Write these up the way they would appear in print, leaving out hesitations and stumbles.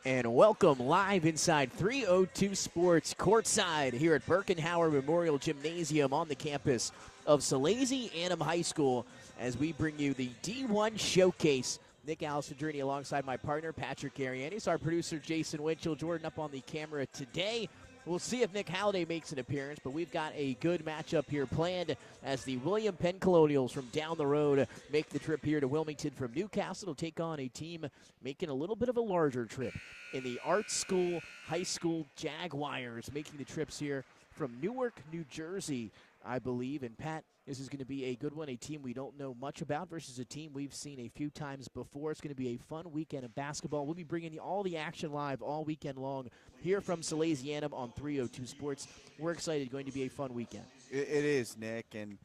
And welcome live inside 302 Sports courtside here at Birkenhauer Memorial Gymnasium on the campus of Salesianum High School as we bring you the D1 Showcase. Nick Alessandrini alongside my partner Patrick Arianis, our producer Jason Winchell, Jordan up on the camera today. We'll see if Nick Halliday makes an appearance, but we've got a good matchup here planned as the William Penn Colonials from down the road make the trip here to Wilmington from Newcastle to take on a team making a little bit of a larger trip in the Art School High School Jaguars, making the trips here from Newark, New Jersey, I believe. And Pat, this is going to be a good one, a team we don't know much about versus a team we've seen a few times before. It's going to be a fun weekend of basketball. We'll be bringing you all the action live all weekend long here from Salesianum on 302 Sports. We're excited. Going to be a fun weekend. It is, Nick. And,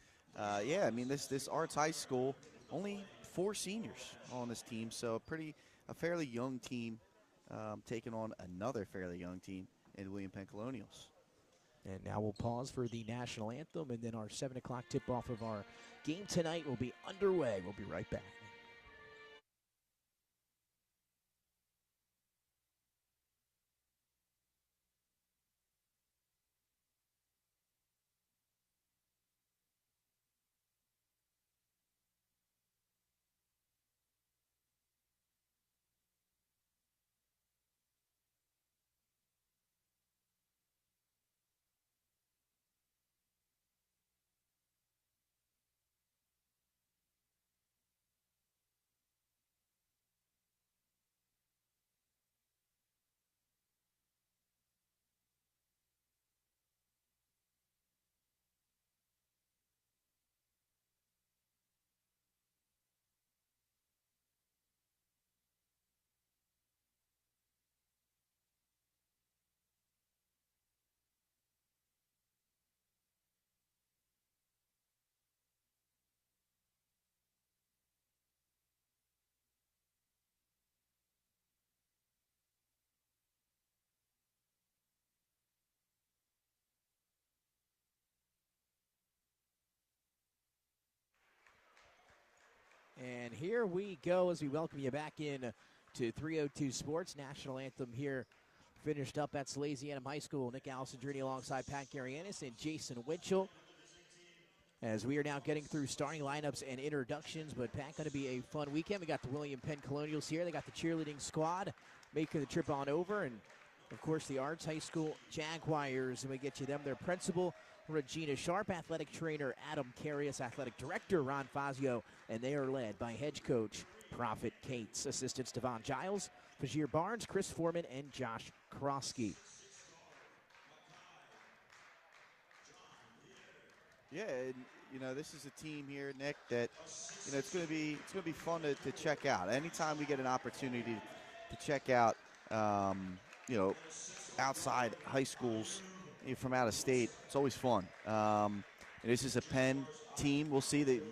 yeah, I mean, this Arts High School, only 4 seniors on this team, so a fairly young team taking on another fairly young team in William Penn Colonials. And now we'll pause for the national anthem, and then our 7 o'clock tip-off of our game tonight will be underway. We'll be right back. And here we go as we welcome you back in to 302 Sports. National anthem here finished up at Salesianum High School. Nick Alessandrini alongside Pat Garianis and Jason Winchell. As we are now getting through starting lineups and introductions, but Pat, going to be a fun weekend. We got the William Penn Colonials here. They got the cheerleading squad making the trip on over. And, of course, the Arts High School Jaguars. And we get you them, their principal, Regina Sharp, athletic trainer Adam Carius, athletic director Ron Fazio, and they are led by head coach Prophet Cates, assistants Devon Giles, Fajir Barnes, Chris Foreman, and Josh Krosky. Yeah, and, you know, this is a team here, Nick, that, you know, it's going to be fun to check out. Anytime we get an opportunity to check out, you know, outside high schools from out of state, it's always fun. And this is a Penn team. We'll see that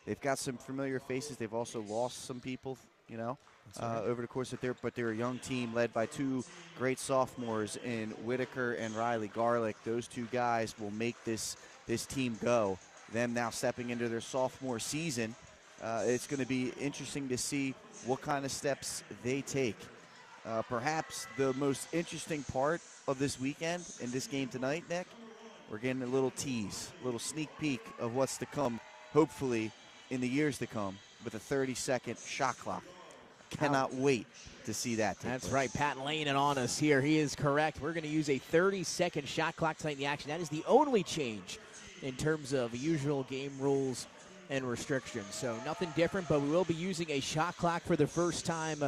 they've got some familiar faces. They've also lost some people, you know, over the course of but they're a young team led by 2 great sophomores in Whitaker and Riley Garlick. Those 2 guys will make this team go. Them now stepping into their sophomore season. It's going to be interesting to see what kind of steps they take. Perhaps the most interesting part of this weekend in this game tonight, Nick, we're getting a little tease, a little sneak peek of what's to come, hopefully, in the years to come with a 30-second shot clock. Cannot wait to see that. That's right. Pat laying it on us here. He is correct. We're going to use a 30-second shot clock tonight in the action. That is the only change in terms of usual game rules and restrictions. So nothing different, but we will be using a shot clock for the first time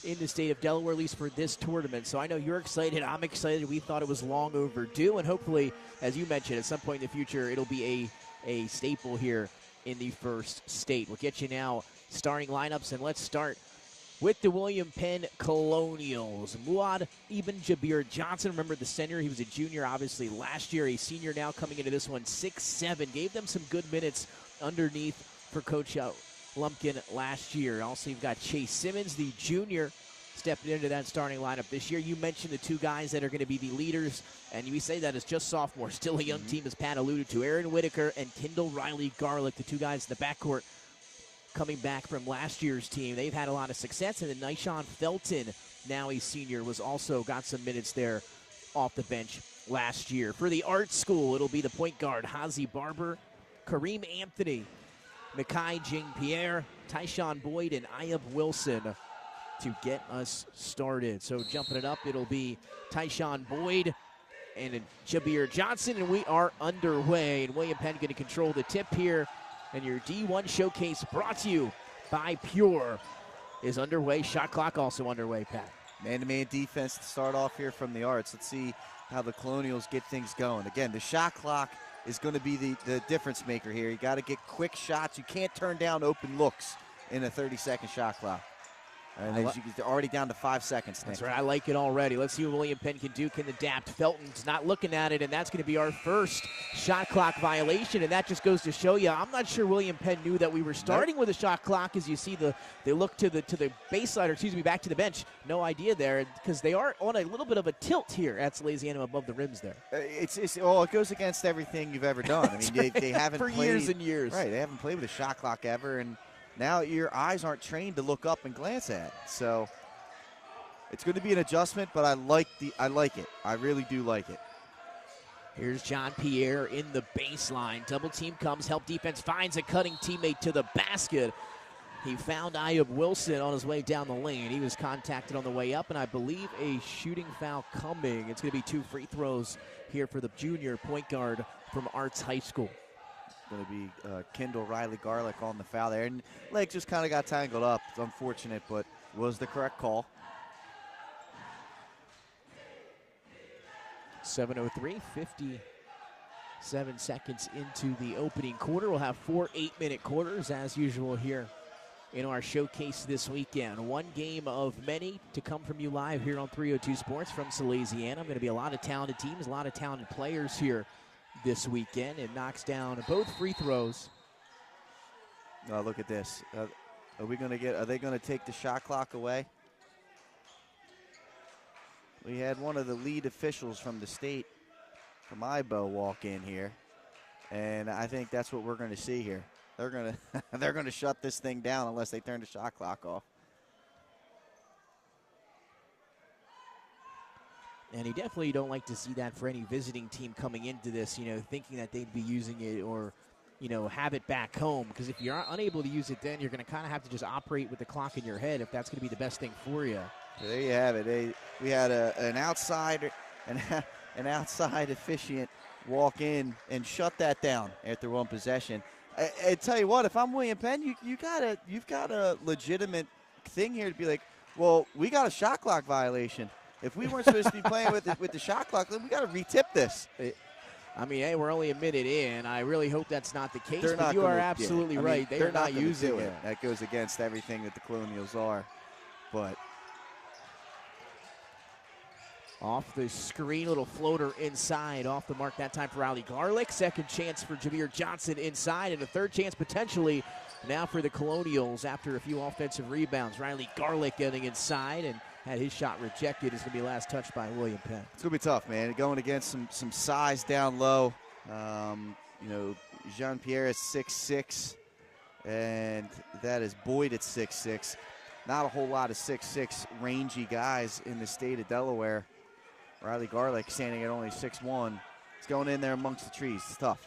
in the state of Delaware, at least for this tournament. So I know you're excited. I'm excited. We thought it was long overdue, and hopefully, as you mentioned, at some point in the future, it'll be a staple here in the first state. We'll get you now starting lineups, and let's start with the William Penn Colonials. Muad Ibn Jabir Johnson, remember the center, he was a junior obviously last year, a senior now coming into this one, 6'7", gave them some good minutes underneath for Coach Lumpkin last year. Also, you've got Chase Simmons, the junior, stepping into that starting lineup this year. You mentioned the 2 guys that are going to be the leaders, and we say that as just sophomores, still a young team, as Pat alluded to. Aaron Whitaker and Kendall Riley Garlick, the 2 guys in the backcourt. coming back from last year's team. They've had a lot of success, and then Nyshawn Felton, now a senior, was also got some minutes there off the bench last year. For the art school, it'll be the point guard, Hazy Barber, Kareem Anthony, Makai Jean-Pierre, Tyshawn Boyd, and Ayub Wilson to get us started. So jumping it up, it'll be Tyshawn Boyd and Jabir Johnson, and we are underway. And William Penn going to control the tip here. And your D1 showcase brought to you by Pure is underway. Shot clock also underway, Pat. Man-to-man defense to start off here from the Arts. Let's see how the Colonials get things going. Again, the shot clock is going to be the difference maker here. You got to get quick shots. You can't turn down open looks in a 30-second shot clock. And they're already down to 5 seconds. That's right. I like it already. Let's see what William Penn can do, can adapt. Felton's not looking at it, and that's going to be our first shot clock violation, and that just goes to show you, I'm not sure William Penn knew that we were starting with a shot clock. As you see, they look to the baseline, or excuse me, back to the bench. No idea there, because they are on a little bit of a tilt here at Salesianum above the rims there. It goes against everything you've ever done. I mean, they haven't for played, years and years. Right, they haven't played with a shot clock ever, and now your eyes aren't trained to look up and glance at. So it's going to be an adjustment, but I like it. I really do like it. Here's Jean-Pierre in the baseline. Double team comes, help defense finds a cutting teammate to the basket. He found Ayub Wilson on his way down the lane. He was contacted on the way up, and I believe a shooting foul coming. It's going to be 2 free throws here for the junior point guard from Arts High School. Going to be Kendall Riley Garlick on the foul there. And leg just kind of got tangled up. It's unfortunate, but was the correct call. 7:03, 57 seconds into the opening quarter. We'll have 4 8-minute quarters as usual here in our showcase this weekend. One game of many to come from you live here on 302 Sports from Salesianum. Going to be a lot of talented teams, a lot of talented players here this weekend. It knocks down both free throws. Oh, look at this. Are they going to take the shot clock away? We had one of the lead officials from the state, from IBO, walk in here, and I think that's what we're going to see here. They're going to shut this thing down unless they turn the shot clock off. And you definitely don't like to see that for any visiting team coming into this, thinking that they'd be using it or, have it back home. Because if you're unable to use it then, you're going to kind of have to just operate with the clock in your head if that's going to be the best thing for you. So there you have it. We had an outside officiant walk in and shut that down after one possession. I tell you what, if I'm William Penn, you've got a legitimate thing here to be like, well, we got a shot clock violation. If we weren't supposed to be playing with the shot clock, then we got to retip this. I mean, hey, we're only a minute in. I really hope that's not the case, but you are absolutely right. They're not using it. That goes against everything that the Colonials are. But off the screen, little floater inside, off the mark that time for Riley Garlick. Second chance for Jabir Johnson inside, and a third chance potentially now for the Colonials after a few offensive rebounds. Riley Garlick getting inside and had his shot rejected. Is going to be last touched by William Penn. It's going to be tough, man. Going against some size down low. Jean-Pierre is 6'6", and that is Boyd at 6'6". Not a whole lot of 6'6" rangy guys in the state of Delaware. Riley Garlick standing at only 6'1". He's going in there amongst the trees. It's tough.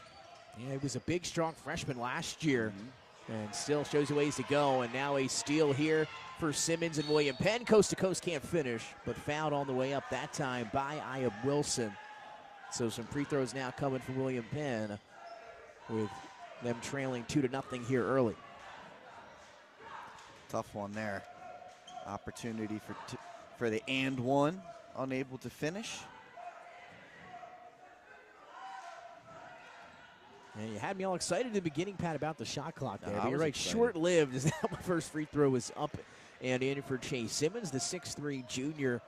Yeah, he was a big, strong freshman last year. And still shows you ways to go. And now a steal here for Simmons and William Penn. Coast to coast can't finish, but fouled on the way up that time by Ayub Wilson. So some free throws now coming from William Penn with them trailing 2-0 here early. Tough one there. Opportunity for the and one. Unable to finish. And you had me all excited at the beginning, Pat, about the shot clock there. No, but you're right, short-lived as that first free throw was up and in for Chase Simmons, the 6'3" junior.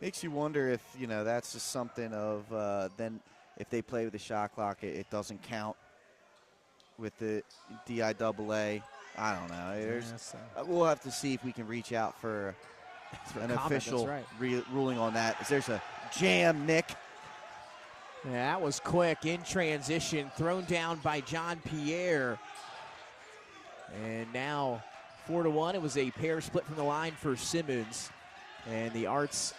Makes you wonder if, that's just something of then if they play with the shot clock, it doesn't count with the DIAA. I don't know. We'll have to see if we can reach out for an official ruling on that. There's a jam, Nick. Yeah, that was quick in transition, thrown down by Jean-Pierre. And now 4-1. It was a pair split from the line for Simmons. And the Arts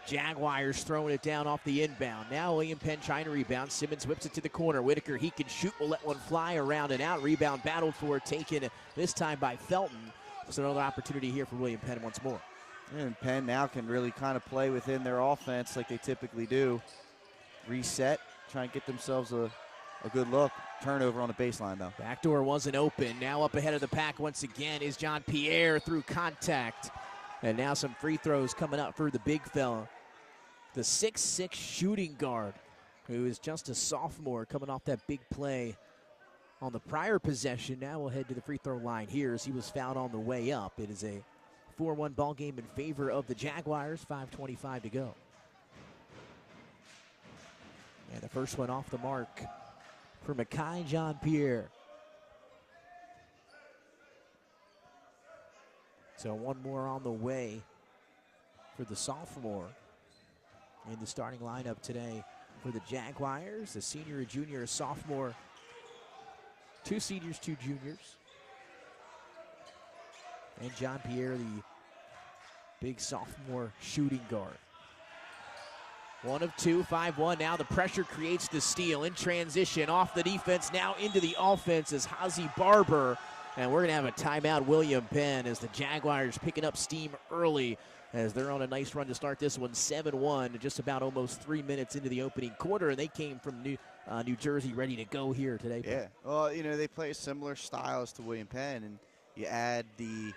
Jaguars throwing it down off the inbound. Now William Penn trying to rebound. Simmons whips it to the corner. Whitaker, he can shoot, will let one fly around and out. Rebound battled for, taken this time by Felton. So another opportunity here for William Penn once more. And Penn now can really kind of play within their offense like they typically do. Reset, try and get themselves a good look. Turnover on the baseline, though. Backdoor wasn't open. Now up ahead of the pack once again is John Pierre through contact. And now some free throws coming up for the big fella. The 6'6" shooting guard, who is just a sophomore, coming off that big play on the prior possession. Now we'll head to the free throw line here as he was fouled on the way up. It is a 4-1 ball game in favor of the Jaguars. 5:25 to go. And the first one off the mark for Mekhi John Pierre. So one more on the way for the sophomore in the starting lineup today for the Jaguars. A senior, a junior, a sophomore. 2 seniors, 2 juniors. And John Pierre, the big sophomore shooting guard. 1 of 2, 5-1. Now the pressure creates the steal in transition. Off the defense, now into the offense is Hazy Barber. And we're going to have a timeout, William Penn, as the Jaguars picking up steam early as they're on a nice run to start this one, 7-1, just about almost 3 minutes into the opening quarter. And they came from New Jersey ready to go here today. Yeah, well, you know, they play similar styles to William Penn, and you add the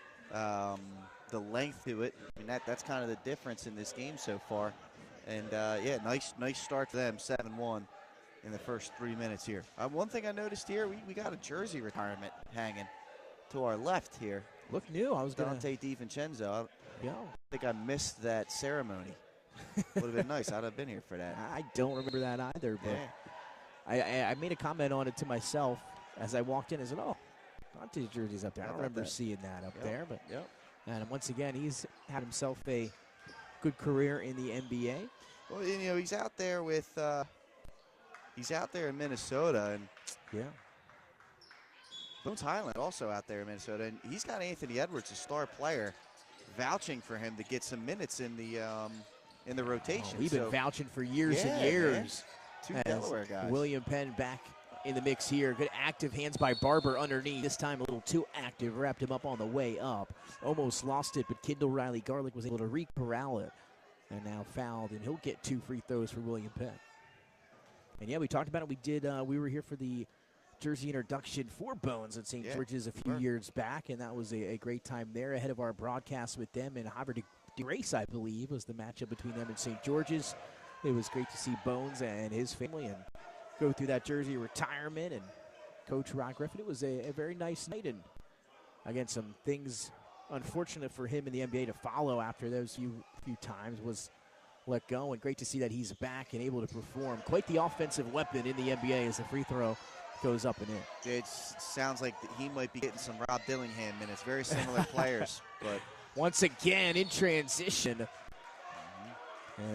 length to it. I mean, that's kind of the difference in this game so far. And, yeah, nice start to them, 7-1 in the first 3 minutes here. One thing I noticed here, we got a jersey retirement hanging to our left here. Look new. I was going Dante DiVincenzo. Yeah. I think I missed that ceremony. Would have been nice. I'd have been here for that. I don't remember that either, but yeah. I made a comment on it to myself as I walked in. I said, oh, Dante's jersey's up there. I don't remember seeing that up there. But and once again, he's had himself a good career in the NBA. Well, you know, he's out there with he's out there in Minnesota, and Bones Highland also out there in Minnesota, and he's got Anthony Edwards, a star player, vouching for him to get some minutes in the rotation. We've been vouching for years and years. Man. 2 Delaware guys. William Penn back in the mix here. Good active hands by Barber underneath. This time a little too active. Wrapped him up on the way up. Almost lost it, but Kendall Riley Garlick was able to re-corral it. And now fouled, and he'll get 2 free throws for William Penn. And yeah, we talked about it. We were here for the jersey introduction for Bones at St. George's a few years back, and that was a great time there ahead of our broadcast with them. And Harvard Grace, I believe, was the matchup between them and St. George's. It was great to see Bones and his family and go through that jersey retirement and Coach Rod Griffin. It was a very nice night, and again, some things unfortunate for him in the NBA to follow after those few times was let go, and great to see that he's back and able to perform. Quite the offensive weapon in the NBA as the free throw goes up and in. It sounds like he might be getting some Rob Dillingham minutes. Very similar players, but once again in transition.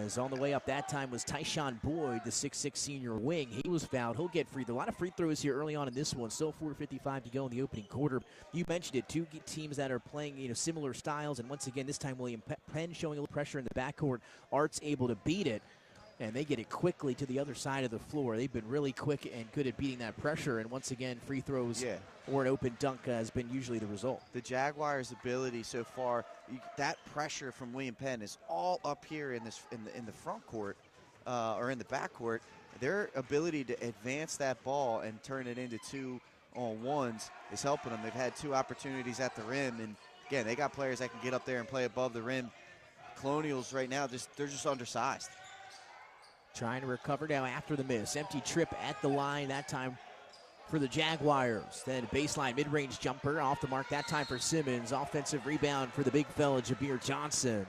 As on the way up that time was Tyshawn Boyd, the 6'6" senior wing. He was fouled. He'll get free. A lot of free throws here early on in this one. Still 4:55 to go in the opening quarter. You mentioned it, 2 teams that are playing similar styles. And once again, this time William Penn showing a little pressure in the backcourt. Art's able to beat it, and they get it quickly to the other side of the floor. They've been really quick and good at beating that pressure. And once again, free throws or an open dunk has been usually the result. The Jaguars' ability so far, that pressure from William Penn is all up here in the front court or in the back court. Their ability to advance that ball and turn it into 2-on-1s is helping them. They've had 2 opportunities at the rim, and again, they got players that can get up there and play above the rim. Colonials right now, they're just undersized. Trying to recover now after the miss. Empty trip at the line that time for the Jaguars. Then baseline mid-range jumper off the mark that time for Simmons. Offensive rebound for the big fella, Jabir Johnson.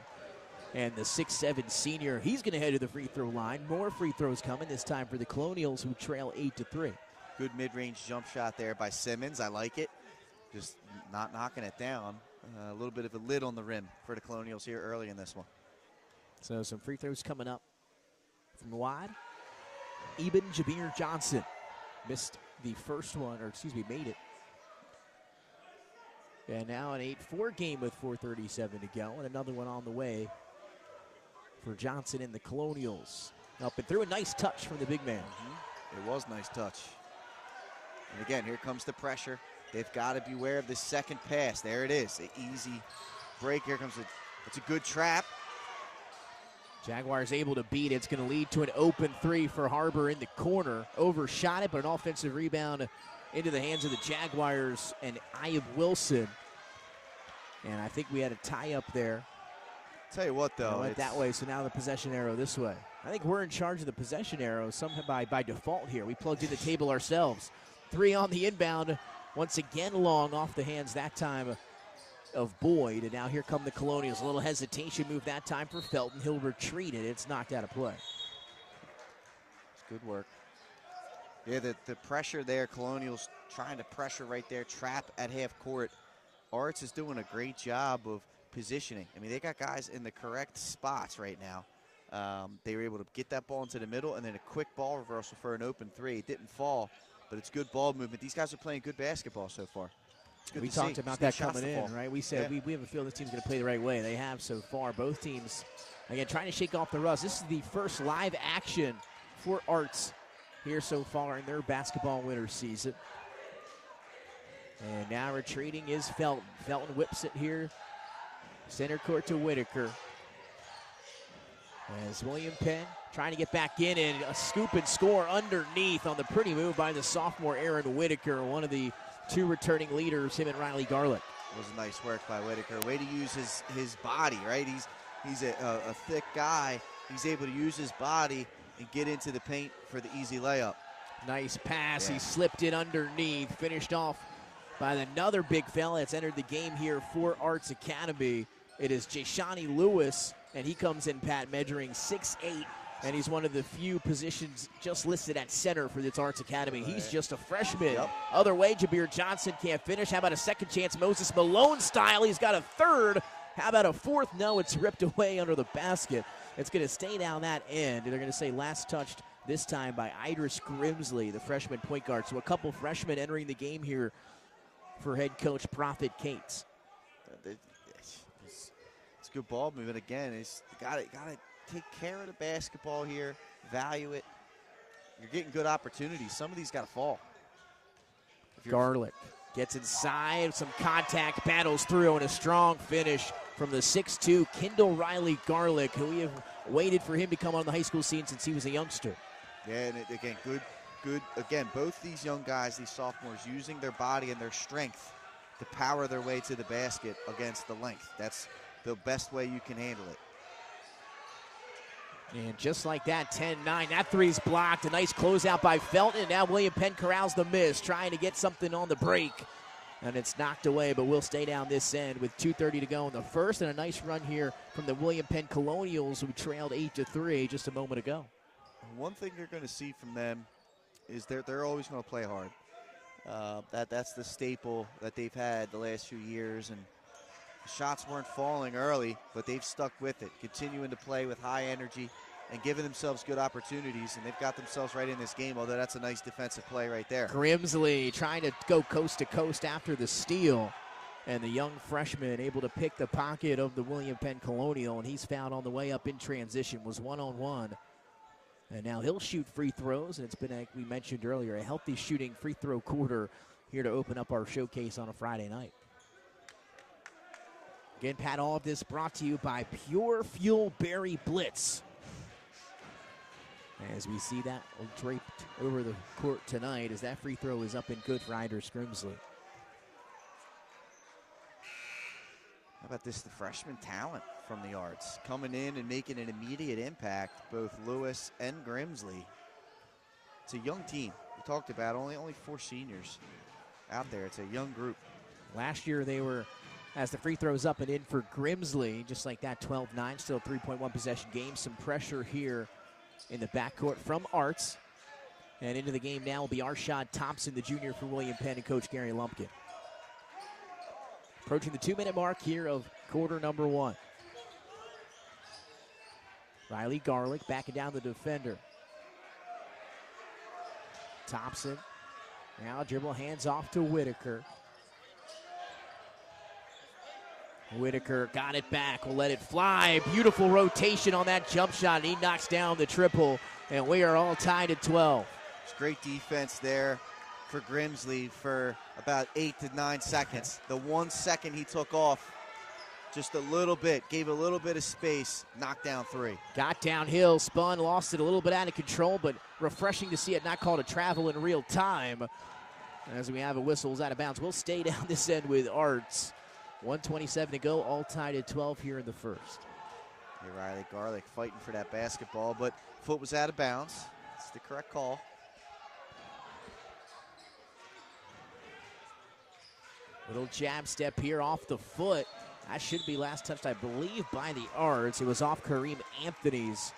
And the 6'7" senior, he's going to head to the free throw line. More free throws coming, this time for the Colonials, who trail 8-3. Good mid-range jump shot there by Simmons. I like it. Just not knocking it down. A little bit of a lid on the rim for the Colonials here early in this one. So some free throws coming up. From wide, Eben Jabir Johnson missed the first one, or excuse me, made it. And now an 8-4 game with 4:37 to go, and another one on the way for Johnson and the Colonials. Up and through, a nice touch from the big man. It was nice touch. And again, here comes the pressure. They've got to beware of this second pass. There it is, an easy break. Here comes it's a good trap. Jaguars able to beat it. It's going to lead to an open three for Harbor in the corner. Overshot it, but an offensive rebound into the hands of the Jaguars and Ayub Wilson. And I think we had a tie up there. Tell you what, though. It went that way, so now the possession arrow this way. I think we're in charge of the possession arrow somehow by default here. We plugged in the table ourselves. 3 on the inbound. Once again long off the hands that time of Boyd. And now here come the Colonials. A little hesitation move that time for Felton. He'll retreat it. It's knocked out of play. It's good work. Yeah, the pressure there. Colonials trying to pressure right there. Trap at half court. Arts is doing a great job of positioning. I mean, they got guys in the correct spots right now. They were able to get that ball into the middle and then a quick ball reversal for an open three. It didn't fall, but it's good ball movement. These guys are playing good basketball so far. It's good we to talked see. about Just that need coming in, right? We said we have a feel this team's going to play the right way. They have so far. Both teams, again, trying to shake off the rust. This is the first live action for Arts here so far in their basketball winter season. And now retreating is Felton. Felton whips it here. Center court to Whitaker. As William Penn trying to get back in and a scoop and score underneath on the pretty move by the sophomore Aaron Whitaker, one of the 2 returning leaders, him and Riley Garlick. It was a nice work by Whitaker. Way to use his body, right? He's a thick guy. He's able to use his body and get into the paint for the easy layup. Nice pass. He slipped it underneath. Finished off by another big fella that's entered the game here for Arts Academy. It is Jashani Lewis, and he comes in, Pat, measuring 6'8", and he's one of the few positions just listed at center for this Arts Academy. He's just a freshman. Other way, Jabir Johnson can't finish. How about a second chance, Moses Malone style? He's got a third. How about a fourth? No, it's ripped away under the basket. It's going to stay down that end. They're going to say last touched this time by Idris Grimsley, the freshman point guard. So a couple freshmen entering the game here for head coach Prophet Cates. It's good ball movement again. It's got to take care of the basketball here, value it. You're getting good opportunities. Some of these got to fall. Garlick gets inside, some contact, battles through, and a strong finish from the 6'2" Kendall Riley Garlick, who we have waited for him to come on the high school scene since he was a youngster. Yeah, and again, good. Again, both these young guys, these sophomores, using their body and their strength to power their way to the basket against the length. That's the best way you can handle it. And just like that, 10-9. That three's blocked. A nice closeout by Felton. Now William Penn corrals the miss, trying to get something on the break. And it's knocked away, but we'll stay down this end with 2:30 to go in the first. And a nice run here from the William Penn Colonials, who trailed 8-3 just a moment ago. One thing you're going to see from them is they're always going to play hard. That's the staple that they've had the last few years. And shots weren't falling early, but they've stuck with it, continuing to play with high energy and giving themselves good opportunities, and they've got themselves right in this game, although that's a nice defensive play right there. Grimsley trying to go coast to coast after the steal, and the young freshman able to pick the pocket of the William Penn Colonial, and he's fouled on the way up in transition, was one-on-one. And now he'll shoot free throws, and it's been, like we mentioned earlier, a healthy shooting free throw quarter here to open up our showcase on a Friday night. Again, Pat, all of this brought to you by Pure Fuel Berry Blitz. As we see that draped over the court tonight, as that free throw is up and good for Idris Grimsley. How about this, the freshman talent from the Arts coming in and making an immediate impact, both Lewis and Grimsley. It's a young team. We talked about only 4 seniors out there. It's a young group. Last year they were, as the free throws up and in for Grimsley, just like that, 12-9, still a 3.1 possession game. Some pressure here in the backcourt from Arts. And into the game now will be Arshad Thompson, the junior for William Penn, and Coach Gary Lumpkin. Approaching the 2-minute mark here of quarter number 1. Riley Garlick backing down the defender. Thompson now dribble, hands off to Whitaker. Whitaker got it back, will let it fly. Beautiful rotation on that jump shot. He knocks down the triple, and we are all tied at 12. It's great defense there for Grimsley for about 8 to 9 seconds. The 1 second he took off, just a little bit, gave a little bit of space, knocked down 3. Got downhill, spun, lost it a little bit out of control, but refreshing to see it not called a travel in real time. As we have a whistle, out of bounds. We'll stay down this end with Arts. 1:27 to go, all tied at 12 here in the first. Hey, Riley Garlick fighting for that basketball, but foot was out of bounds. It's the correct call. Little jab step here off the foot. That should be last touched, I believe, by the Arts. It was off Kareem Anthony's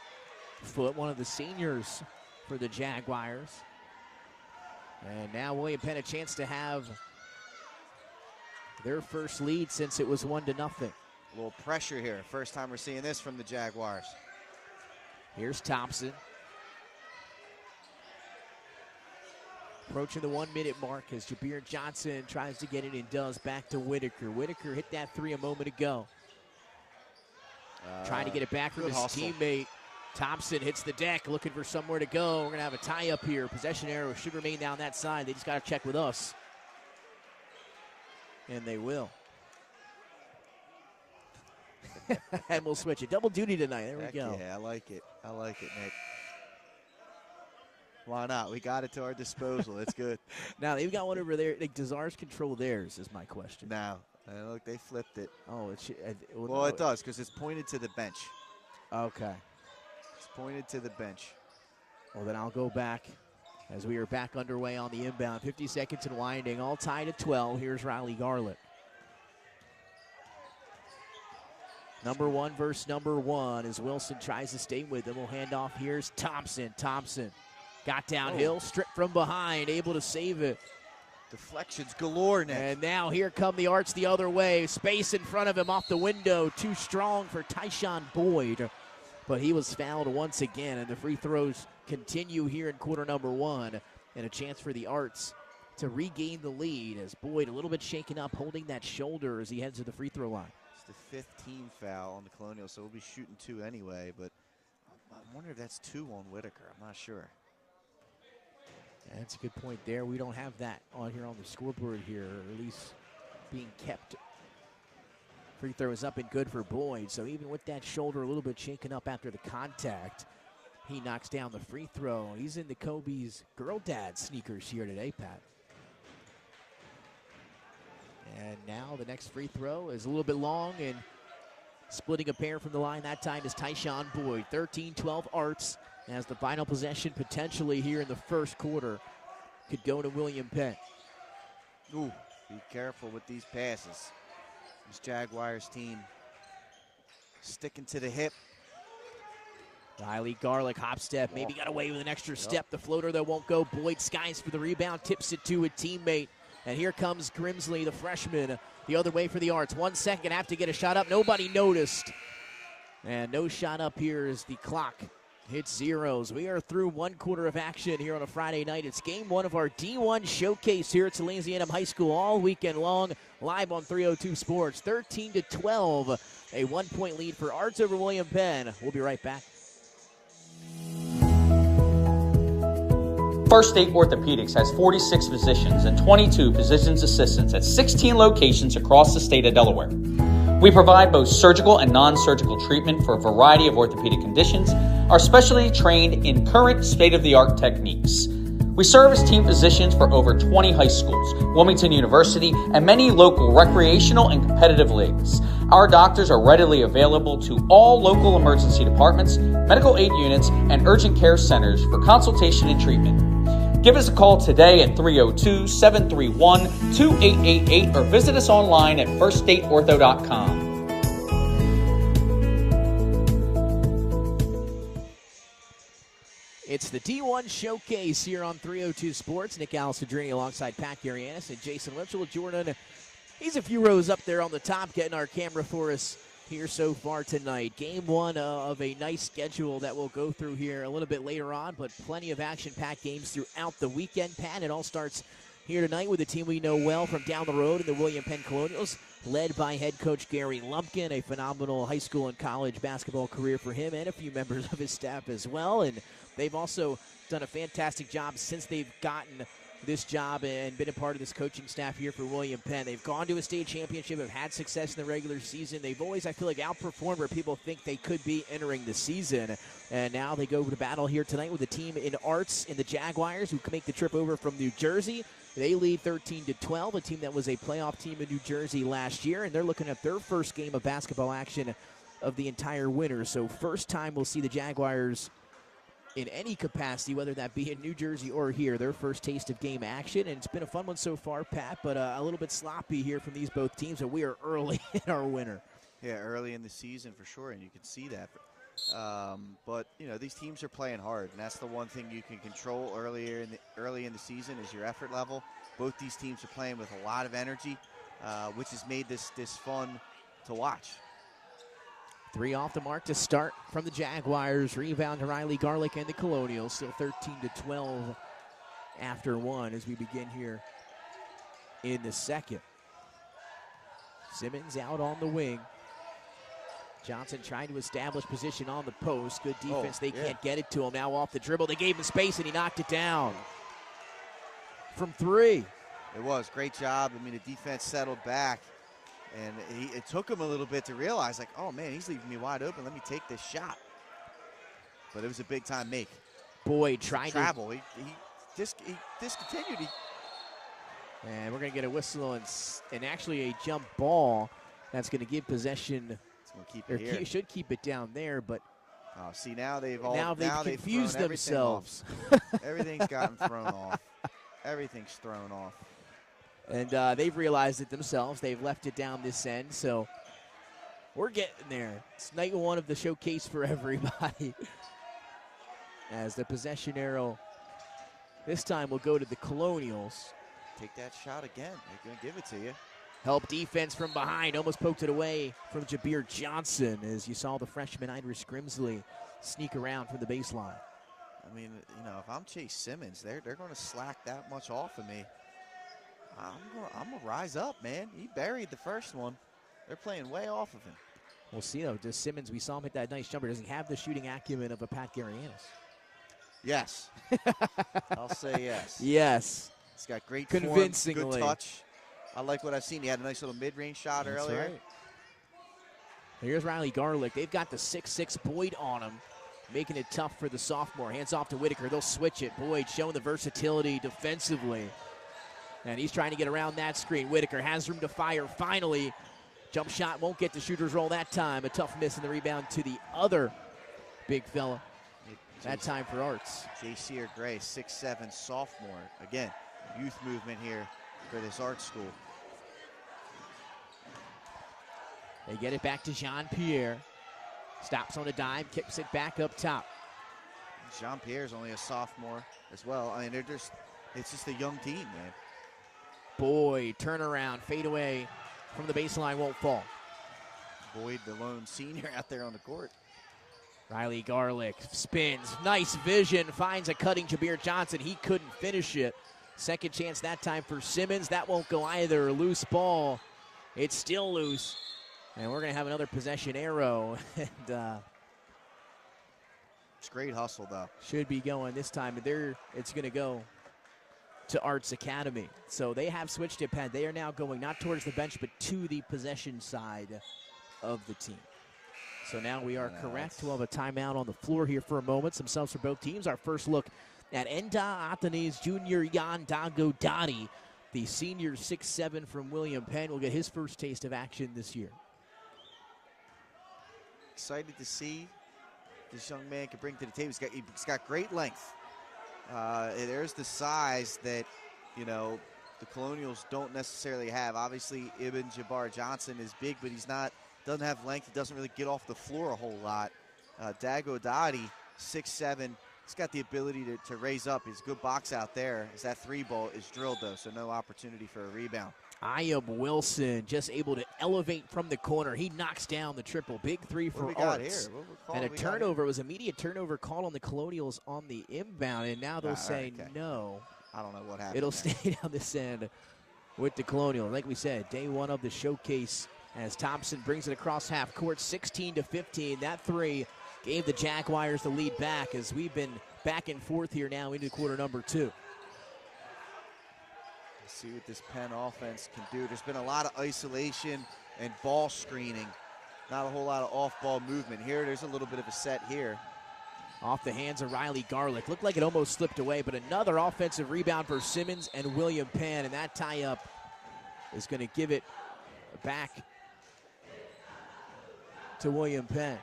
foot, one of the seniors for the Jaguars. And now William Penn a chance to have their first lead since it was 1-0. A little pressure here. First time we're seeing this from the Jaguars. Here's Thompson. Approaching the 1-minute mark as Jabir Johnson tries to get it and does. Back to Whitaker. Whitaker hit that 3 a moment ago. Trying to get it back from his teammate. Thompson hits the deck, looking for somewhere to go. We're going to have a tie-up here. Possession arrow should remain down that side. They just got to check with us. And they will. And we'll switch it. Double duty tonight. There we go. Yeah, I like it. I like it, Nick. Why not? We got it to our disposal. It's good. Now, they've got one over there. Like, does ours control theirs is my question. Now, look, they flipped it. Oh, it should. Well, it does because it's pointed to the bench. Okay. It's pointed to the bench. Well, then I'll go back as we are back underway on the inbound. 50 seconds and winding, all tied at 12. Here's Riley Garlick. Number 1 versus number 1 as Wilson tries to stay with him. We'll hand off. Here's Thompson. Thompson got downhill, stripped from behind, able to save it. Deflections galore, Nick. And now here come the Arts the other way. Space in front of him off the window. Too strong for Tyshawn Boyd. But he was fouled once again, and the free throws continue here in quarter number 1. And a chance for the Arts to regain the lead as Boyd a little bit shaken up, holding that shoulder as he heads to the free throw line. It's the 5th team foul on the Colonial, so we'll be shooting 2 anyway. But I wonder if that's 2 on Whitaker. I'm not sure. Yeah, that's a good point there. We don't have that on here on the scoreboard here, or at least being kept. Free throw is up and good for Boyd. So even with that shoulder a little bit shaken up after the contact, he knocks down the free throw. He's in the Kobe's Girl Dad sneakers here today, Pat. And now the next free throw is a little bit long, and splitting a pair from the line that time is Tyshawn Boyd. 13-12 Arts as the final possession potentially here in the first quarter could go to William Penn. Ooh, be careful with these passes. This Jaguars team sticking to the hip. Riley Garlick, hop step, maybe got away with an extra step. The floater, though, won't go. Boyd skies for the rebound, tips it to a teammate. And here comes Grimsley, the freshman, the other way for the Arts. 1 second, have to get a shot up. Nobody noticed. And no shot up here as the clock hits zeros. We are through 1 quarter of action here on a Friday night. It's game 1 of our D1 showcase here at Salesian High School all weekend long, live on 302 Sports. 13-12, a 1-point lead for Arts over William Penn. We'll be right back. First State Orthopedics has 46 physicians and 22 physician's assistants at 16 locations across the state of Delaware. We provide both surgical and non-surgical treatment for a variety of orthopedic conditions, are specially trained in current state-of-the-art techniques. We serve as team physicians for over 20 high schools, Wilmington University, and many local recreational and competitive leagues. Our doctors are readily available to all local emergency departments, medical aid units, and urgent care centers for consultation and treatment. Give us a call today at 302-731-2888 or visit us online at firststateortho.com. It's the D1 showcase here on 302 Sports. Nick Alessandrini alongside Pat Garianis and Jason Mitchell. Jordan, he's a few rows up there on the top getting our camera for us here so far tonight. Game 1 of a nice schedule that we'll go through here a little bit later on, but plenty of action-packed games throughout the weekend. Pat, it all starts here tonight with a team we know well from down the road in the William Penn Colonials, led by head coach Gary Lumpkin, a phenomenal high school and college basketball career for him and a few members of his staff as well. And they've also done a fantastic job since they've gotten this job and been a part of this coaching staff here for William Penn. They've gone to a state championship, have had success in the regular season. They've always, I feel like, outperformed where people think they could be entering the season. And now they go to battle here tonight with a team in Arts in the Jaguars, who can make the trip over from New Jersey. They lead 13-12, a team that was a playoff team in New Jersey last year, and they're looking at their first game of basketball action of the entire winter. So first time we'll see the Jaguars in any capacity, whether that be in New Jersey or here, their first taste of game action. And it's been a fun one so far, Pat, but a little bit sloppy here from these both teams, and we are early in our winter. Yeah, early in the season for sure, and you can see that. But, you know, these teams are playing hard, and that's the one thing you can control early in the season is your effort level. Both these teams are playing with a lot of energy, which has made this fun to watch. 3 off the mark to start from the Jaguars. Rebound to Riley Garlick and the Colonials. Still 13-12 after 1 as we begin here in the second. Simmons out on the wing. Johnson trying to establish position on the post. Good defense. They can't get it to him. Now off the dribble. They gave him space, and he knocked it down from 3. It was. Great job. I mean, the defense settled back. And it took him a little bit to realize, like, oh, man, he's leaving me wide open. Let me take this shot. But it was a big-time make. Boyd trying to travel. He discontinued. And we're going to get a whistle and actually a jump ball that's going to give possession. It's going to keep it here. Should keep it down there, but see, now they've confused themselves. Everything's gotten thrown off. Everything's thrown off. And they've realized it themselves. They've left it down this end, so we're getting there. It's night 1 of the showcase for everybody. As the possession arrow this time will go to the Colonials. Take that shot again. They're going to give it to you. Help defense from behind. Almost poked it away from Jabir Johnson as you saw the freshman Idris Grimsley sneak around from the baseline. I mean, you know, if I'm Chase Simmons, they're going to slack that much off of me. I'm gonna rise up, man. He buried the first one. They're playing way off of him. We'll see, though. Does Simmons, we saw him hit that nice jumper. Does he have the shooting acumen of a Pat Garianis? Yes. I'll say yes. Yes. He's got great convincingly form, good touch. I like what I've seen. He had a nice little mid-range shot earlier. Right. Here's Riley Garlick. They've got the 6'6" Boyd on him, making it tough for the sophomore. Hands off to Whitaker. They'll switch it. Boyd showing the versatility defensively. And he's trying to get around that screen. Whitaker has room to fire finally. Jump shot won't get the shooter's roll that time. A tough miss in the rebound to the other big fella. That time for Arts. J.C. Gray, 6'7", sophomore. Again, youth movement here for this art school. They get it back to Jean-Pierre. Stops on a dime, kicks it back up top. Jean-Pierre's only a sophomore as well. I mean, it's just a young team, man. Boyd, turnaround, fade away from the baseline, won't fall. Boyd, the lone senior out there on the court. Riley Garlick spins, nice vision, finds a cutting Jabir Johnson. He couldn't finish it. Second chance that time for Simmons. That won't go either. Loose ball. It's still loose. And we're going to have another possession arrow. And it's great hustle, though. Should be going this time. It's going to go to Arts Academy. So they have switched it, Penn. They are now going not towards the bench, but to the possession side of the team. So now we are correct. We'll have a timeout on the floor here for a moment. Some subs for both teams. Our first look at Enda Athene's junior Jan Dagodati, the senior 6'7" from William Penn, will get his first taste of action this year. Excited to see this young man can bring to the table. He's got great length. There's the size that, you know, the Colonials don't necessarily have. Obviously, Ibn Jabbar Johnson is big, but doesn't have length. He doesn't really get off the floor a whole lot. Dagodati, 6'7". He's got the ability to raise up. He's a good box out there as that 3-ball is drilled, though, so no opportunity for a rebound. Ayub Wilson just able to elevate from the corner. He knocks down the triple. Big 3 for Arts. And a turnover. It was immediate turnover call on the Colonials on the inbound, and now they'll say no. I don't know what happened. It'll stay down this end with the Colonial. Like we said, day one of the showcase as Thompson brings it across half court, 16-15. That three gave the Jaguars the lead back as we've been back and forth here now into quarter number 2. Let's see what this Penn offense can do. There's been a lot of isolation and ball screening. Not a whole lot of off-ball movement here. There's a little bit of a set here. Off the hands of Riley Garlick. Looked like it almost slipped away, but another offensive rebound for Simmons and William Penn, and that tie-up is going to give it back to William Penn.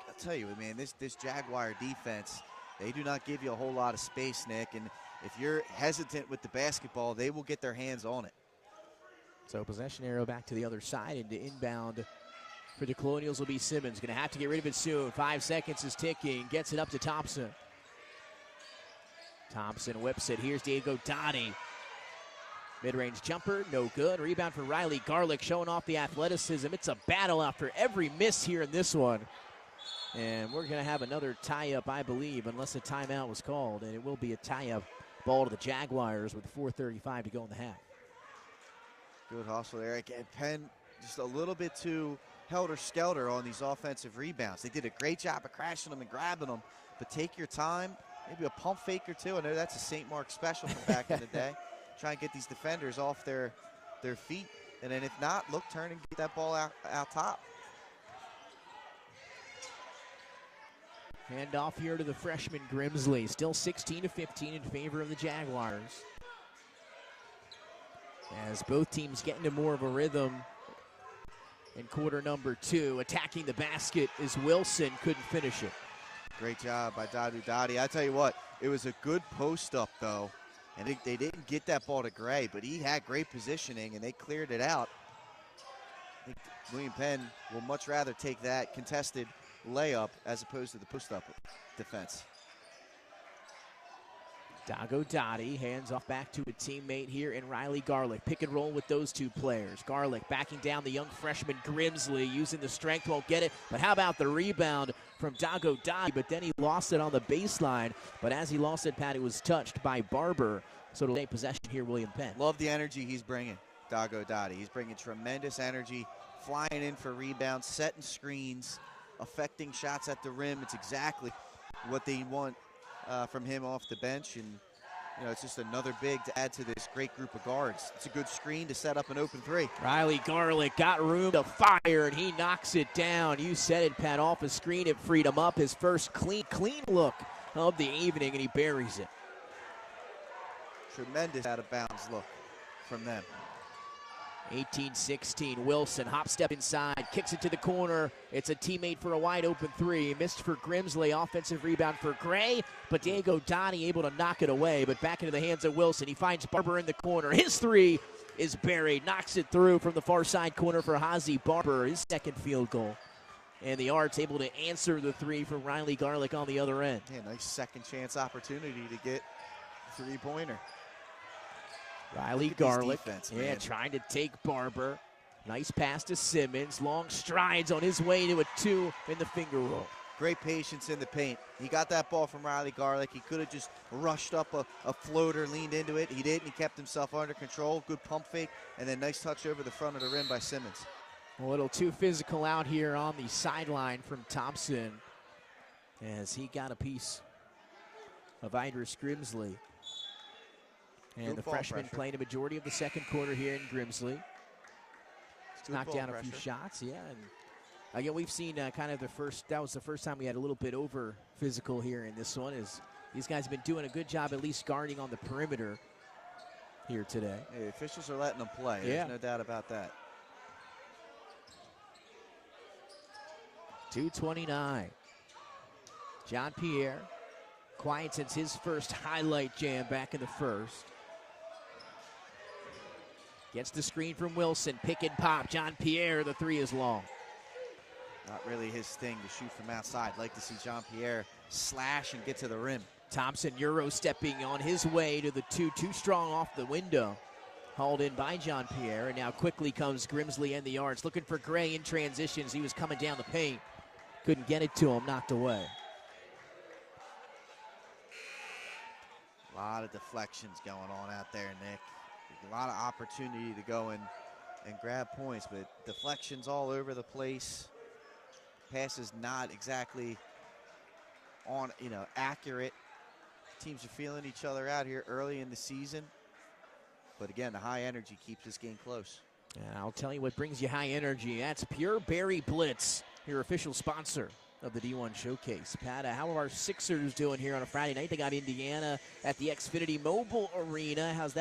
I'll tell you, man, this Jaguar defense, they do not give you a whole lot of space, Nick, and if you're hesitant with the basketball, they will get their hands on it. So possession arrow back to the other side, and to inbound for the Colonials will be Simmons. Going to have to get rid of it soon. 5 seconds is ticking. Gets it up to Thompson. Thompson whips it. Here's Diego Dottie. Mid-range jumper, no good. Rebound for Riley Garlick, showing off the athleticism. It's a battle after every miss here in this one. And we're going to have another tie-up, I believe, unless a timeout was called. And it will be a tie-up ball to the Jaguars with 4:35 to go in the half. Good hustle, Eric. And Penn just a little bit too helter-skelter on these offensive rebounds. They did a great job of crashing them and grabbing them, but take your time, maybe a pump fake or two. I know that's a St. Mark special from back in the day. Try and get these defenders off their feet, and then if not, look, turn and get that ball out top. Hand off here to the freshman Grimsley. Still 16-15 in favor of the Jaguars. As both teams get into more of a rhythm in quarter number 2. Attacking the basket is Wilson, couldn't finish it. Great job by Dadu Dottie. I tell you what, it was a good post up though, and they didn't get that ball to Gray, but he had great positioning and they cleared it out. I think William Penn will much rather take that contested layup as opposed to the post up defense. Dago Dottie hands off back to a teammate here in Riley Garlick. Pick and roll with those two players. Garlick backing down the young freshman Grimsley, using the strength, won't get it. But how about the rebound from Dago Dottie? But then he lost it on the baseline. But as he lost it, Pat, it was touched by Barber. So to take possession here, William Penn. Love the energy he's bringing, Dago Dottie. He's bringing tremendous energy, flying in for rebounds, setting screens, affecting shots at the rim. It's exactly what they want from him off the bench, and you know, it's just another big to add to this great group of guards. It's a good screen to set up an open three. Riley Garlick got room to fire, and he knocks it down. You said it, Pat, off a screen. It freed him up. His first clean look of the evening, and he buries it. Tremendous out of bounds look from them. 18-16, Wilson, hop step inside, kicks it to the corner. It's a teammate for a wide open three. Missed for Grimsley, offensive rebound for Gray, but Diego Dottie able to knock it away, but back into the hands of Wilson. He finds Barber in the corner. His three is buried, knocks it through from the far side corner for Hazy Barber, his second field goal. And the Arts able to answer the three from Riley Garlick on the other end. Yeah, nice second chance opportunity to get a three-pointer. Riley Garlick, defense, trying to take Barber. Nice pass to Simmons. Long strides on his way to a 2 in the finger roll. Great patience in the paint. He got that ball from Riley Garlick. He could have just rushed up a floater, leaned into it. He didn't. He kept himself under control. Good pump fake, and then nice touch over the front of the rim by Simmons. A little too physical out here on the sideline from Thompson as he got a piece of Idris Grimsley. And the freshman playing a majority of the second quarter here in Grimsley. Knocked down a few shots, and again, we've seen kind of that was the first time we had a little bit over physical here in this one, is these guys have been doing a good job at least guarding on the perimeter here today. Hey, officials are letting them play. Yeah. There's no doubt about that. 2:29. John Pierre, quiet since his first highlight jam back in the first. Gets the screen from Wilson, pick and pop. John Pierre, the three is long. Not really his thing to shoot from outside. Like to see Jean Pierre slash and get to the rim. Thompson Euro stepping on his way to the 2, too strong off the window. Hauled in by John Pierre, and now quickly comes Grimsley and the Arts. Looking for Gray in transitions. He was coming down the paint. Couldn't get it to him, knocked away. A A lot of deflections going on out there, Nick. A lot of opportunity to go and grab points, but deflections all over the place. Passes not exactly on, accurate. Teams are feeling each other out here early in the season. But again, the high energy keeps this game close. And I'll tell you what brings you high energy. That's Pure Berry Blitz, your official sponsor of the D1 Showcase. Pat, how are our Sixers doing here on a Friday night? They got Indiana at the Xfinity Mobile Arena. Has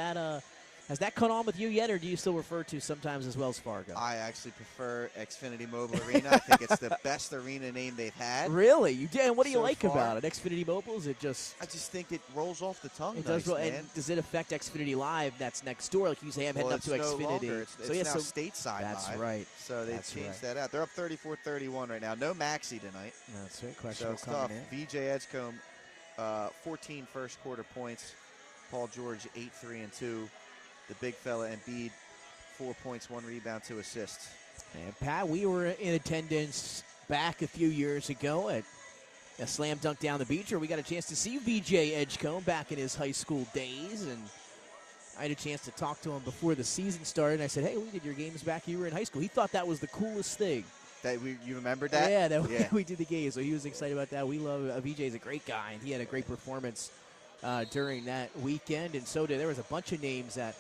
that caught on with you yet, or do you still refer to sometimes as Wells Fargo? I actually prefer Xfinity Mobile Arena. I think it's the best arena name they've had. Really? You did? And what do you so like far. about it? Xfinity Mobile? Is it just... I just think it rolls off the tongue. It nice, does. Well, man. and does it affect Xfinity Live that's next door? Like you say, I'm heading up to no Xfinity. longer. It's now stateside That's live. right. So they changed that out. They're up 34-31 right now. No Maxey tonight. That's right. Question So it's tough. VJ Edgecombe, 14 first quarter points. Paul George, 8, 3, and 2. The big fella, Embiid, 4 points, 1 rebound, 2 assists. And Pat, we were in attendance back a few years ago at a slam dunk down the beach, where we got a chance to see VJ Edgecombe back in his high school days, and I had a chance to talk to him before the season started. And I said, "Hey, we did your games back. You were in high school." He thought that was the coolest thing. You remembered that? Yeah, we did the game, so he was excited about that. We love VJ's a great guy, and he had a great performance during that weekend, and so did. There was a bunch of names that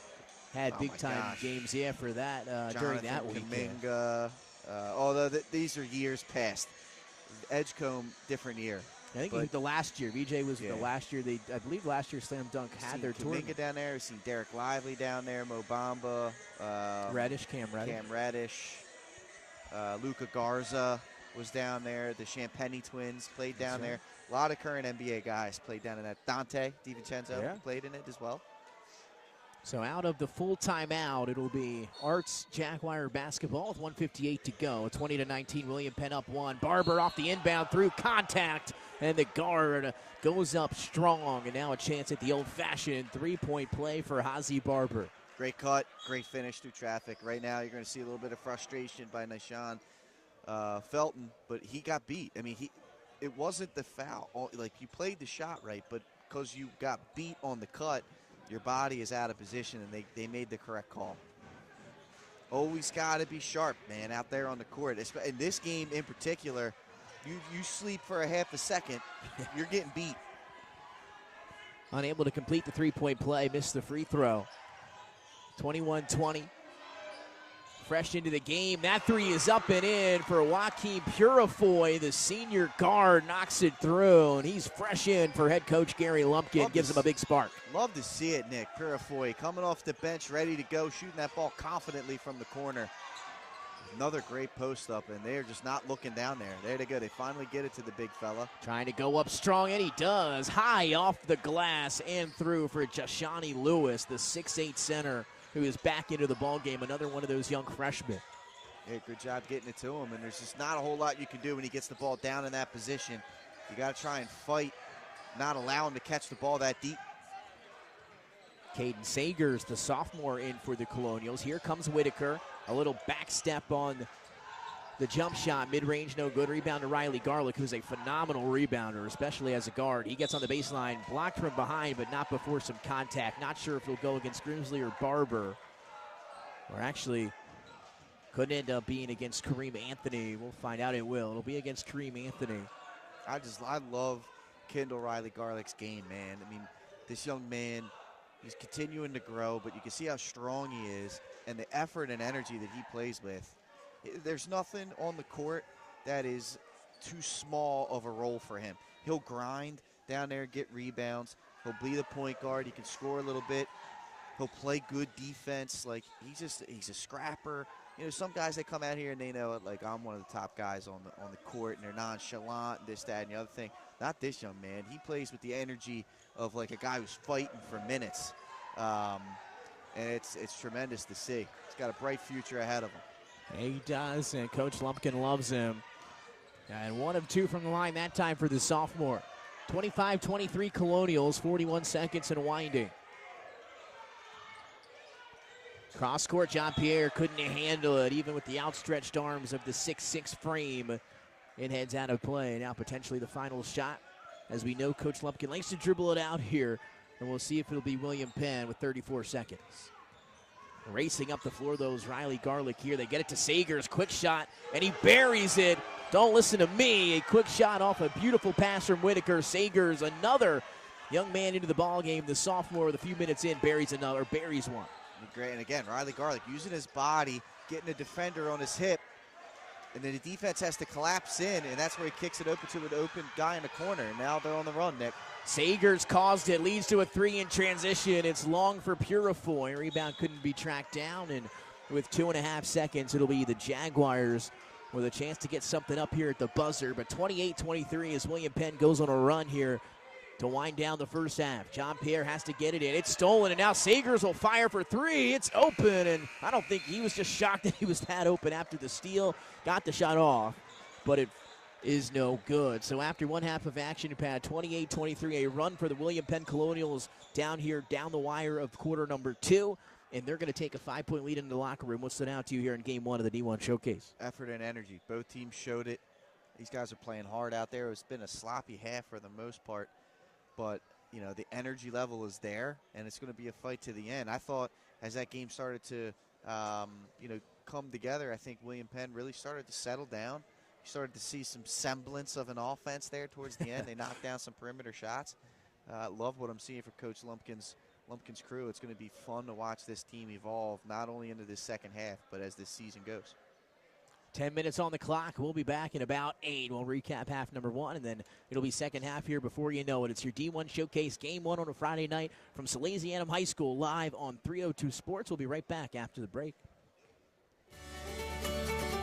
had big-time games, for that during that weekend. Kuminga, although these are years past. Edgecombe, different year. I think the last year. VJ was the last year. I believe last year Slam Dunk had their tournament. Kuminga down there. We've seen Derek Lively down there, Mo Bamba. Cam Reddish. Luca Garza was down there. The Champagny twins played down there. A lot of current NBA guys played down in that. Dante DiVincenzo played in it as well. So out of the full timeout, it'll be Arts Jaguar basketball with 1:58 to go. 20-19, William Penn up 1. Barber off the inbound through contact, and the guard goes up strong. And now a chance at the old-fashioned three-point play for Hazy Barber. Great cut, great finish through traffic. Right now you're going to see a little bit of frustration by Nyshawn Felton, but he got beat. I mean, it wasn't the foul. Like, you played the shot right, but because you got beat on the cut, your body is out of position, and they made the correct call. Always got to be sharp, man, out there on the court. In this game in particular, you sleep for a half a second, you're getting beat. Unable to complete the three-point play, missed the free throw. 21-20. Fresh into the game. That three is up and in for Joaquin Purifoy. The senior guard knocks it through, and he's fresh in for head coach Gary Lumpkin. Gives him a big spark. Love to see it, Nick. Purifoy coming off the bench, ready to go, shooting that ball confidently from the corner. Another great post up, and they're just not looking down there. There they go. They finally get it to the big fella. Trying to go up strong, and he does. High off the glass and through for Jashani Lewis, the 6'8 center, who is back into the ball game. Another one of those young freshmen. Yeah, good job getting it to him, and there's just not a whole lot you can do when he gets the ball down in that position. You got to try and fight, not allow him to catch the ball that deep. Caden Sagers, the sophomore, in for the Colonials. Here comes Whitaker. A little back step on the jump shot. Mid-range, no good. Rebound to Riley Garlick, who's a phenomenal rebounder, especially as a guard. He gets on the baseline, blocked from behind, but not before some contact. Not sure if he'll go against Grimsley or Barber. Or actually, could end up being against Kareem Anthony. We'll find out it will. It'll be against Kareem Anthony. I love Kendall Riley Garlick's game, man. I mean, this young man, he's continuing to grow, but you can see how strong he is and the effort and energy that he plays with. There's nothing on the court that is too small of a role for him. He'll grind down there, get rebounds. He'll be the point guard. He can score a little bit. He'll play good defense. Like, he's a scrapper. You know, some guys, they come out here and they know, like, I'm one of the top guys on the court, and they're nonchalant, this, that, and the other thing. Not this young man. He plays with the energy of, like, a guy who's fighting for minutes. And it's tremendous to see. He's got a bright future ahead of him. He does, and Coach Lumpkin loves him. And 1 of 2 from the line that time for the sophomore. 25-23 Colonials, 41 seconds and winding. Cross court, Jean-Pierre couldn't handle it, even with the outstretched arms of the 6'6 frame. It heads out of play. Now potentially the final shot. As we know, Coach Lumpkin likes to dribble it out here and we'll see if it'll be William Penn with 34 seconds. Racing up the floor, though, is Riley Garlick here. They get it to Sagers, quick shot, and he buries it. Don't listen to me. A quick shot off a beautiful pass from Whitaker. Sagers, another young man into the ball game. The sophomore, with a few minutes in, buries one. Great, and again, Riley Garlick using his body, getting a defender on his hip, and then the defense has to collapse in, and that's where he kicks it open to an open guy in the corner. And now they're on the run, Nick. Sagers caused it, leads to a three in transition. It's long for Purifoy. Rebound couldn't be tracked down, and with 2.5 seconds, it'll be the Jaguars with a chance to get something up here at the buzzer. But 28-23 as William Penn goes on a run here to wind down the first half. John Pierre has to get it in. It's stolen, and now Sagers will fire for three. It's open, and I don't think he was just shocked that he was that open after the steal. Got the shot off, but it is no good. So after one half of action, you've had 28-23, a run for the William Penn Colonials down here, down the wire of quarter number 2, and they're going to take a 5-point lead into the locker room. What stood out to you here in game 1 of the D1 Showcase? Effort and energy. Both teams showed it. These guys are playing hard out there. It's been a sloppy half for the most part, but you know, the energy level is there, and it's going to be a fight to the end. I thought as that game started to come together, I think William Penn really started to settle down. You started to see some semblance of an offense there towards the end. They knocked down some perimeter shots. Love what I'm seeing for Coach Lumpkin's crew. It's going to be fun to watch this team evolve, not only into this second half, but as this season goes. 10 minutes on the clock. We'll be back in about 8. We'll recap half number 1, and then it'll be second half here before you know it. It's your D1 Showcase, game 1 on a Friday night from Salesianum High School, live on 302 Sports. We'll be right back after the break.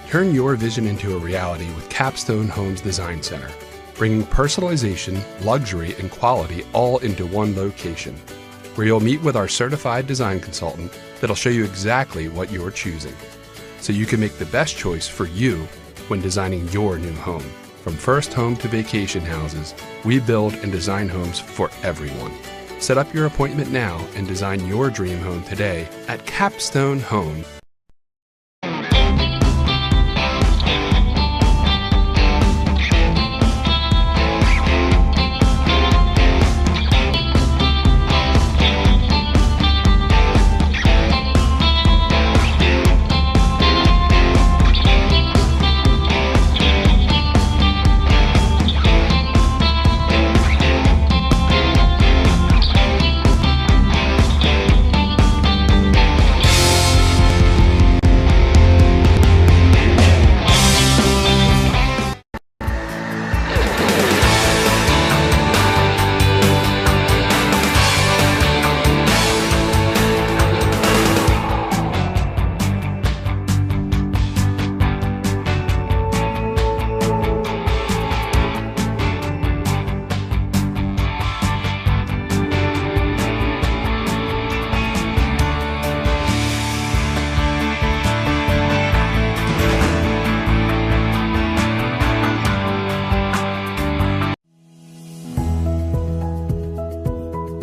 Turn your vision into a reality with Capstone Homes Design Center, bringing personalization, luxury, and quality all into one location, where you'll meet with our certified design consultant that'll show you exactly what you're choosing, so you can make the best choice for you when designing your new home. From first home to vacation houses, we build and design homes for everyone. Set up your appointment now and design your dream home today at Capstone Home.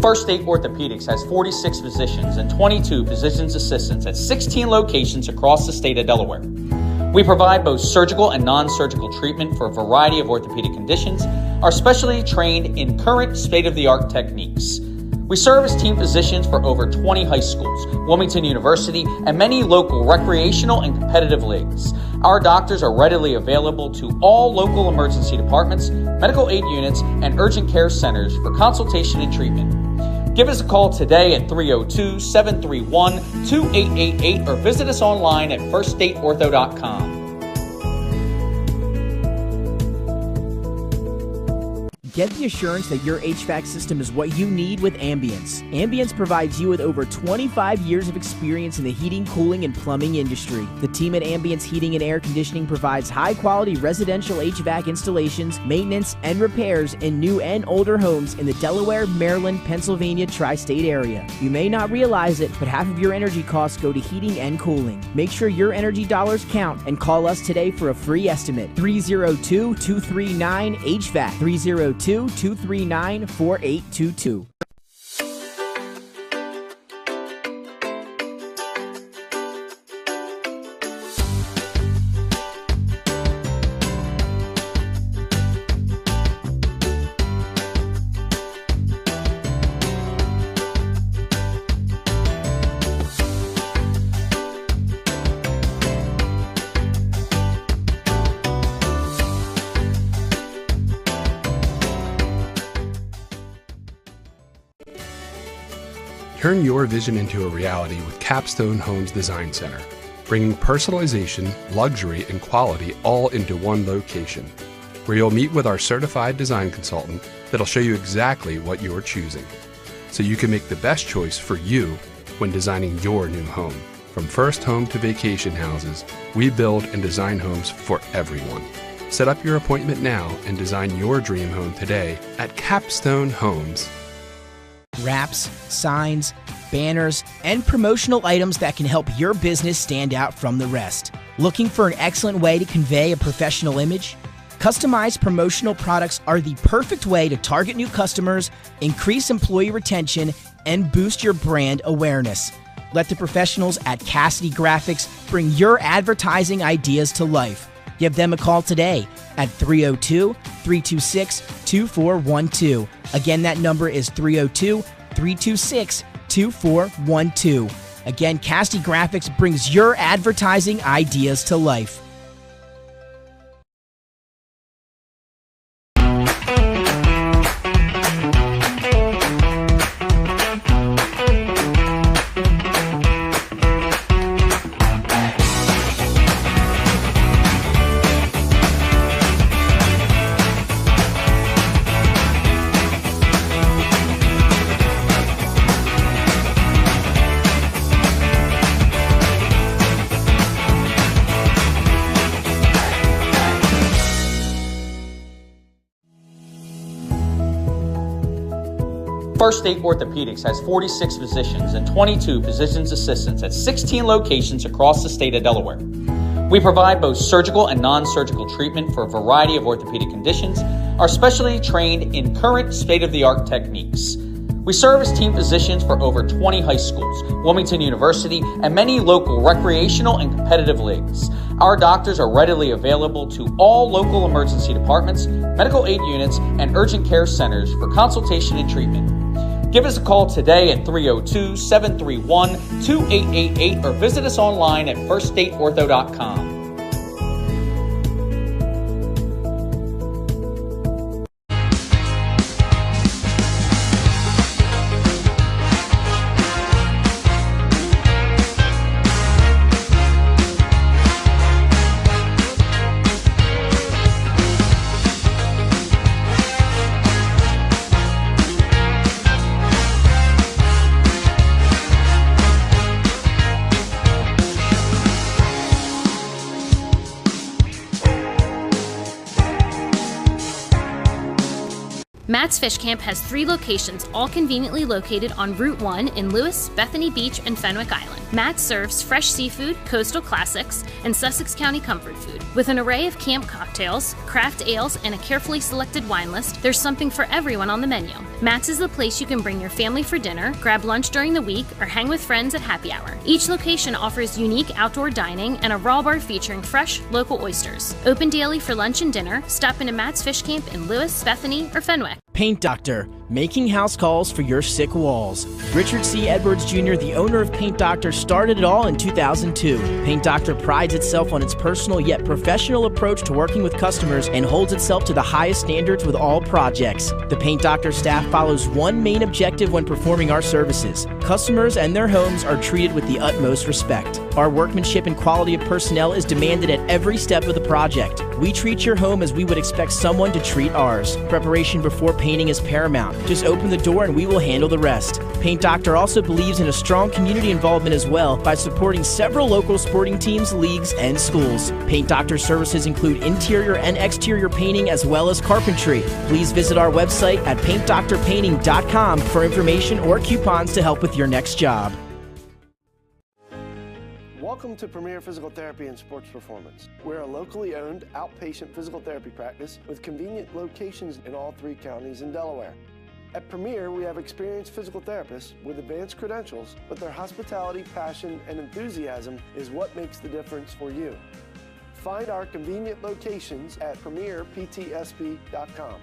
First State Orthopedics has 46 physicians and 22 physician's assistants at 16 locations across the state of Delaware. We provide both surgical and non-surgical treatment for a variety of orthopedic conditions, are specially trained in current state-of-the-art techniques. We serve as team physicians for over 20 high schools, Wilmington University, and many local recreational and competitive leagues. Our doctors are readily available to all local emergency departments, medical aid units, and urgent care centers for consultation and treatment. Give us a call today at 302-731-2888 or visit us online at firststateortho.com. Get the assurance that your HVAC system is what you need with Ambience. Ambience provides you with over 25 years of experience in the heating, cooling, and plumbing industry. The team at Ambience Heating and Air Conditioning provides high-quality residential HVAC installations, maintenance, and repairs in new and older homes in the Delaware, Maryland, Pennsylvania tri-state area. You may not realize it, but half of your energy costs go to heating and cooling. Make sure your energy dollars count and call us today for a free estimate. 302-239-HVAC. 302-239-4822. Turn your vision into a reality with Capstone Homes Design Center, bringing personalization, luxury, and quality all into one location, where you'll meet with our certified design consultant that'll show you exactly what you're choosing, so you can make the best choice for you when designing your new home. From first home to vacation houses, we build and design homes for everyone. Set up your appointment now and design your dream home today at Capstone Homes. Wraps, signs, banners, and promotional items that can help your business stand out from the rest. Looking for an excellent way to convey a professional image? Customized promotional products are the perfect way to target new customers, increase employee retention, and boost your brand awareness. Let the professionals at Cassidy Graphics bring your advertising ideas to life. Give them a call today at 302-326-2412. Again, that number is 302-326-2412. Again, Cassidy Graphics brings your advertising ideas to life. First State Orthopedics has 46 physicians and 22 physician's assistants at 16 locations across the state of Delaware. We provide both surgical and non-surgical treatment for a variety of orthopedic conditions, are specially trained in current state-of-the-art techniques. We serve as team physicians for over 20 high schools, Wilmington University, and many local recreational and competitive leagues. Our doctors are readily available to all local emergency departments, medical aid units, and urgent care centers for consultation and treatment. Give us a call today at 302-731-2888 or visit us online at firststateortho.com. Matt's Fish Camp has 3 locations, all conveniently located on Route 1 in Lewis, Bethany Beach, and Fenwick Island. Matt serves fresh seafood, coastal classics, and Sussex County comfort food. With an array of camp cocktails, craft ales, and a carefully selected wine list, there's something for everyone on the menu. Matt's is the place you can bring your family for dinner, grab lunch during the week, or hang with friends at happy hour. Each location offers unique outdoor dining and a raw bar featuring fresh, local oysters. Open daily for lunch and dinner. Stop into Matt's Fish Camp in Lewis, Bethany, or Fenwick. Paint Doctor, making house calls for your sick walls. Richard C. Edwards Jr., the owner of Paint Doctor, started it all in 2002. Paint Doctor prides itself on its personal yet professional approach to working with customers and holds itself to the highest standards with all projects. The Paint Doctor staff follows one main objective when performing our services. Customers and their homes are treated with the utmost respect. Our workmanship and quality of personnel is demanded at every step of the project. We treat your home as we would expect someone to treat ours. Preparation before painting is paramount. Just open the door and we will handle the rest. Paint Doctor also believes in a strong community involvement as well by supporting several local sporting teams, leagues, and schools. Paint Doctor services include interior and exterior painting as well as carpentry. Please visit our website at paintdoctorpainting.com for information or coupons to help with your next job. Welcome to Premier Physical Therapy and Sports Performance. We're a locally owned outpatient physical therapy practice with convenient locations in all 3 counties in Delaware. At Premier, we have experienced physical therapists with advanced credentials, but their hospitality, passion, and enthusiasm is what makes the difference for you. Find our convenient locations at premierptsp.com.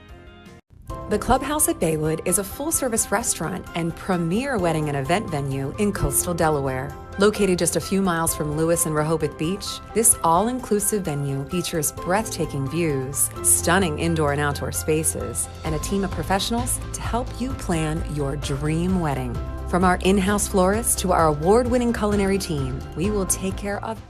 The Clubhouse at Baywood is a full-service restaurant and premier wedding and event venue in coastal Delaware. Located just a few miles from Lewis and Rehoboth Beach, this all-inclusive venue features breathtaking views, stunning indoor and outdoor spaces, and a team of professionals to help you plan your dream wedding. From our in-house florist to our award-winning culinary team, we will take care of.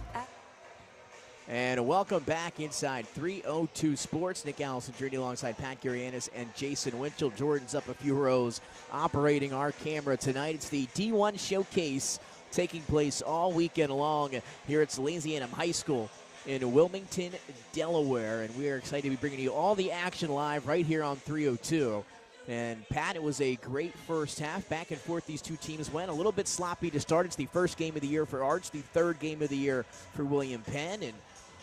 And welcome back inside 302 Sports. Nick Allison journey alongside Pat Garianis and Jason Winchell. Jordan's up a few rows operating our camera tonight. It's the D1 Showcase taking place all weekend long here at Salesianum High School in Wilmington, Delaware. And we are excited to be bringing you all the action live right here on 302. And, Pat, it was a great first half. Back and forth these two teams went. A little bit sloppy to start. It's the first game of the year for Arch, the third game of the year for William Penn. And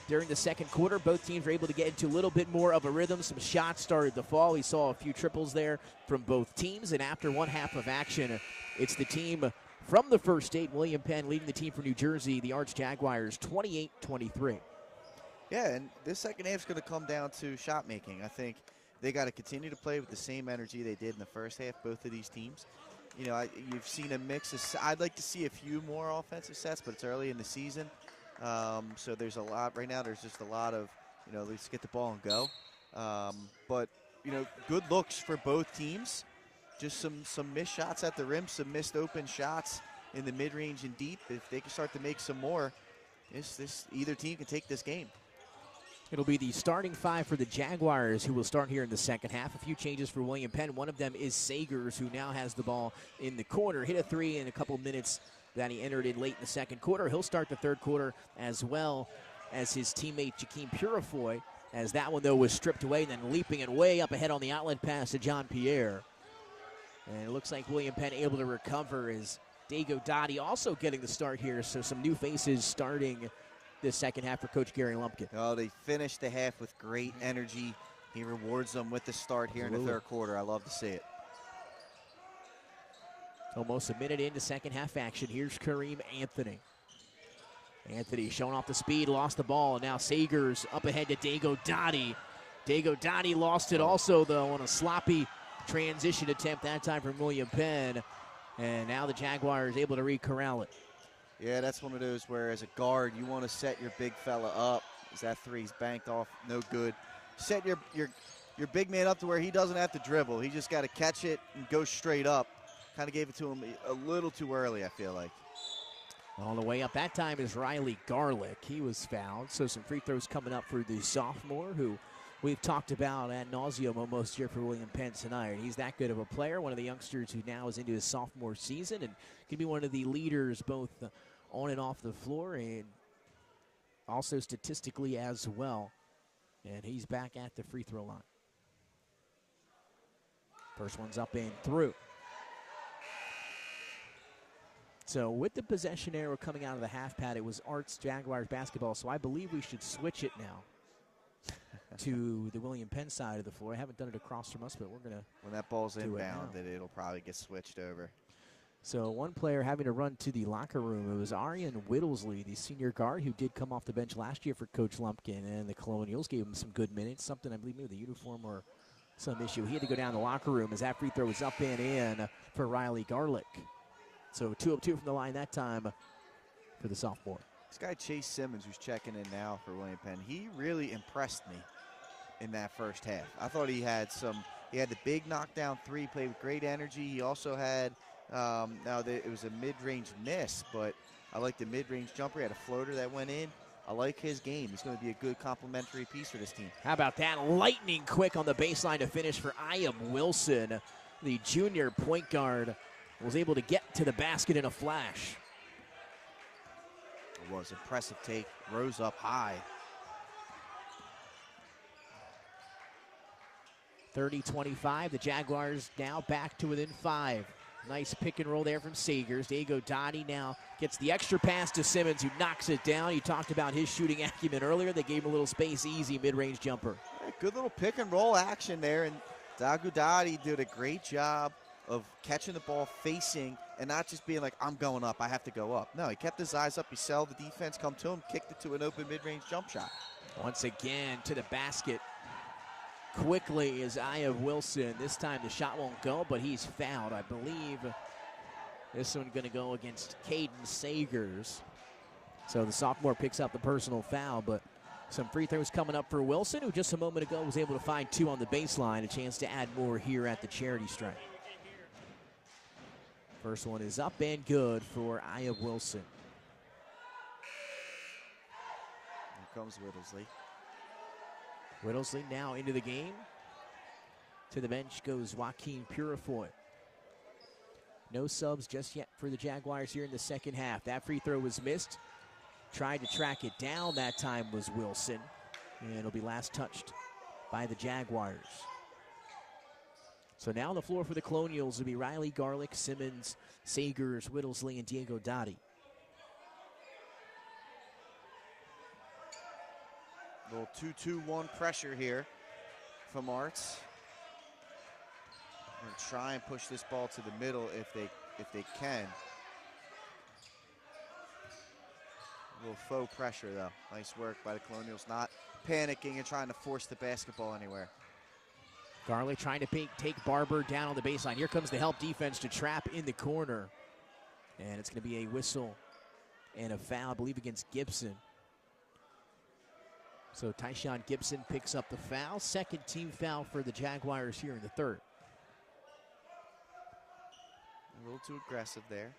during the second quarter, both teams were able to get into a little bit more of a rhythm. Some shots started to fall. We saw a few triples there from both teams. And after one half of action, it's the team from the first state, William Penn, leading the team from New Jersey, the Arch Jaguars, 28-23. Yeah, and this second half is going to come down to shot making. I think they got to continue to play with the same energy they did in the first half, both of these teams. You know, you've seen a mix of, I'd like to see a few more offensive sets, but it's early in the season. So there's a lot, right now there's just a lot of, you know, let's get the ball and go. But, you know, good looks for both teams. Just some missed shots at the rim, some missed open shots in the mid-range and deep. If they can start to make some more, either team can take this game. It'll be the starting five for the Jaguars, who will start here in the second half. A few changes for William Penn. One of them is Sagers, who now has the ball in the corner. Hit a three in a couple minutes that he entered in late in the second quarter. He'll start the third quarter as well as his teammate Jakeem Purifoy, as that one, though, was stripped away, and then leaping it way up ahead on the outlet pass to John Pierre. And it looks like William Penn able to recover as Dago Dottie also getting the start here. So some new faces starting this second half for Coach Gary Lumpkin. Oh, they finished the half with great energy. He rewards them with the start here in the third quarter. I love to see it. Almost a minute into second half action. Here's Kareem Anthony. Anthony showing off the speed, lost the ball, and now Sagers up ahead to Dago Dottie. Dago Dottie lost it also, though, on a sloppy transition attempt that time from William Penn. And now the Jaguars able to re-corral it. Yeah, that's one of those where as a guard, you want to set your big fella up. As that three's banked off, no good. Set your big man up to where he doesn't have to dribble. He just got to catch it and go straight up. Kind of gave it to him a little too early, I feel like. All the way up that time is Riley Garlick. He was fouled, so some free throws coming up for the sophomore, who we've talked about ad nauseum almost here for William Penn tonight. He's that good of a player, one of the youngsters who now is into his sophomore season and can be one of the leaders both on and off the floor and also statistically as well. And he's back at the free throw line. First one's up and through. So with the possession arrow coming out of the half pad, it was Arts Jaguars basketball, so I believe we should switch it now to the William Penn side of the floor. I haven't done it across from us, but we're going to when that ball's inbound, it'll probably get switched over. So one player having to run to the locker room, it was Arian Whittlesley, the senior guard, who did come off the bench last year for Coach Lumpkin, and the Colonials gave him some good minutes, something I believe maybe the uniform or some issue. He had to go down the locker room as that free throw was up and in for Riley Garlick. So 2 of 2 from the line that time for the sophomore. This guy Chase Simmons, who's checking in now for William Penn, he really impressed me in that first half. I thought he had the big knockdown three, played with great energy. He also had, it was a mid-range miss, but I like the mid-range jumper. He had a floater that went in. I like his game. He's going to be a good complementary piece for this team. How about that? Lightning quick on the baseline to finish for Iam Wilson. The junior point guard was able to get to the basket in a flash. It was impressive take, rose up high. 30-25, the Jaguars now back to within 5. Nice pick and roll there from Sagers. Dago Dottie now gets the extra pass to Simmons, who knocks it down. You talked about his shooting acumen earlier. They gave him a little space, easy mid-range jumper. Yeah, good little pick and roll action there, and Dago Dottie did a great job of catching the ball, facing, and not just being like, I'm going up, I have to go up. No, he kept his eyes up. He saw the defense come to him, kicked it to an open mid-range jump shot. Once again to the basket quickly is Iam Wilson. This time the shot won't go, but he's fouled. I believe this one going to go against Caden Sagers. So the sophomore picks up the personal foul, but some free throws coming up for Wilson, who just a moment ago was able to find 2 on the baseline. A chance to add more here at the charity stripe. First one is up and good for Aya Wilson. Here comes Whittlesley. Whittlesley now into the game. To the bench goes Joaquin Purifoy. No subs just yet for the Jaguars here in the second half. That free throw was missed. Tried to track it down. That time was Wilson. And it'll be last touched by the Jaguars. So now on the floor for the Colonials will be Riley, Garlick, Simmons, Sagers, Whittlesley, and Diego Dotti. Little 2-2-1 pressure here from Arts. Going to try and push this ball to the middle if they can. A little faux pressure though. Nice work by the Colonials, not panicking and trying to force the basketball anywhere. Garlick trying to take Barber down on the baseline. Here comes the help defense to trap in the corner. And it's going to be a whistle and a foul, I believe, against Gibson. So Tyshawn Gibson picks up the foul. Second team foul for the Jaguars here in the third. A little too aggressive there.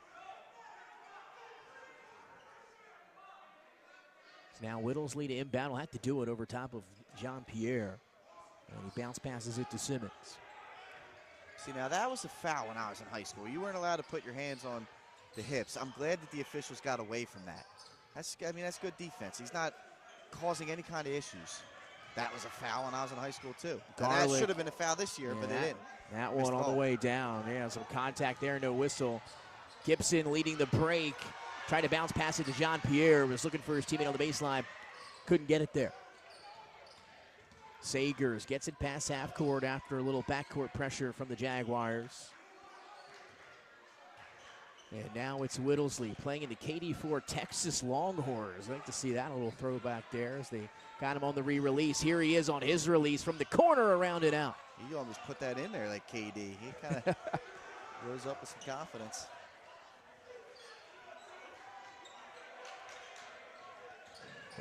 So now Whittlesley to inbound. Will have to do it over top of Jean-Pierre. And he bounce passes it to Simmons. See, now that was a foul when I was in high school. You weren't allowed to put your hands on the hips. I'm glad that the officials got away from that. That's good defense. He's not causing any kind of issues. That was a foul when I was in high school too. And that should have been a foul this year, but it didn't. That one on the way down. Yeah, some contact there, no whistle. Gibson leading the break. Tried to bounce pass it to Jean-Pierre. Was looking for his teammate on the baseline. Couldn't get it there. Sagers gets it past half court after a little backcourt pressure from the Jaguars. And now it's Whittlesley playing in the KD4 Texas Longhorns. I'd like to see that, a little throwback there as they got him on the re-release. Here he is on his release from the corner, around and out. He almost put that in there like KD. He kind of rose up with some confidence.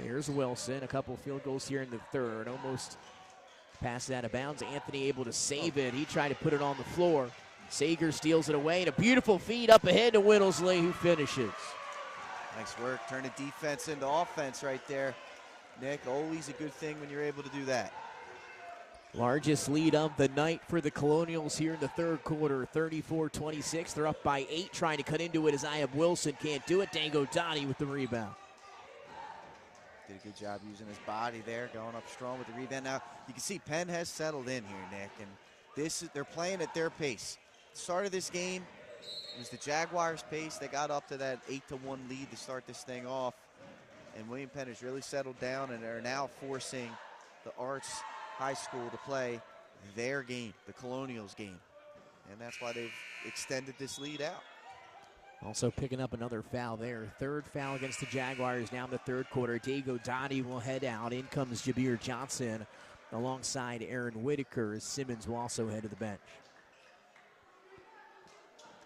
Here's Wilson, a couple field goals here in the third. Almost passed out of bounds. Anthony able to save it. He tried to put it on the floor. Sager steals it away, and a beautiful feed up ahead to Whittlesley, who finishes. Nice work, turning defense into offense right there. Nick, always a good thing when you're able to do that. Largest lead of the night for the Colonials here in the third quarter, 34-26. They're up by 8, trying to cut into it as Aya Wilson can't do it. Diego Dotti with the rebound. Did a good job using his body there, going up strong with the rebound. Now, you can see Penn has settled in here, Nick, and they're playing at their pace. Start of this game, it was the Jaguars' pace. They got up to that 8-1 lead to start this thing off. And William Penn has really settled down and are now forcing the Arts High School to play their game, the Colonials game. And that's why they've extended this lead out. Also picking up another foul there. Third foul against the Jaguars now in the third quarter. Diego Dotti will head out. In comes Jabir Johnson alongside Aaron Whitaker, as Simmons will also head to the bench.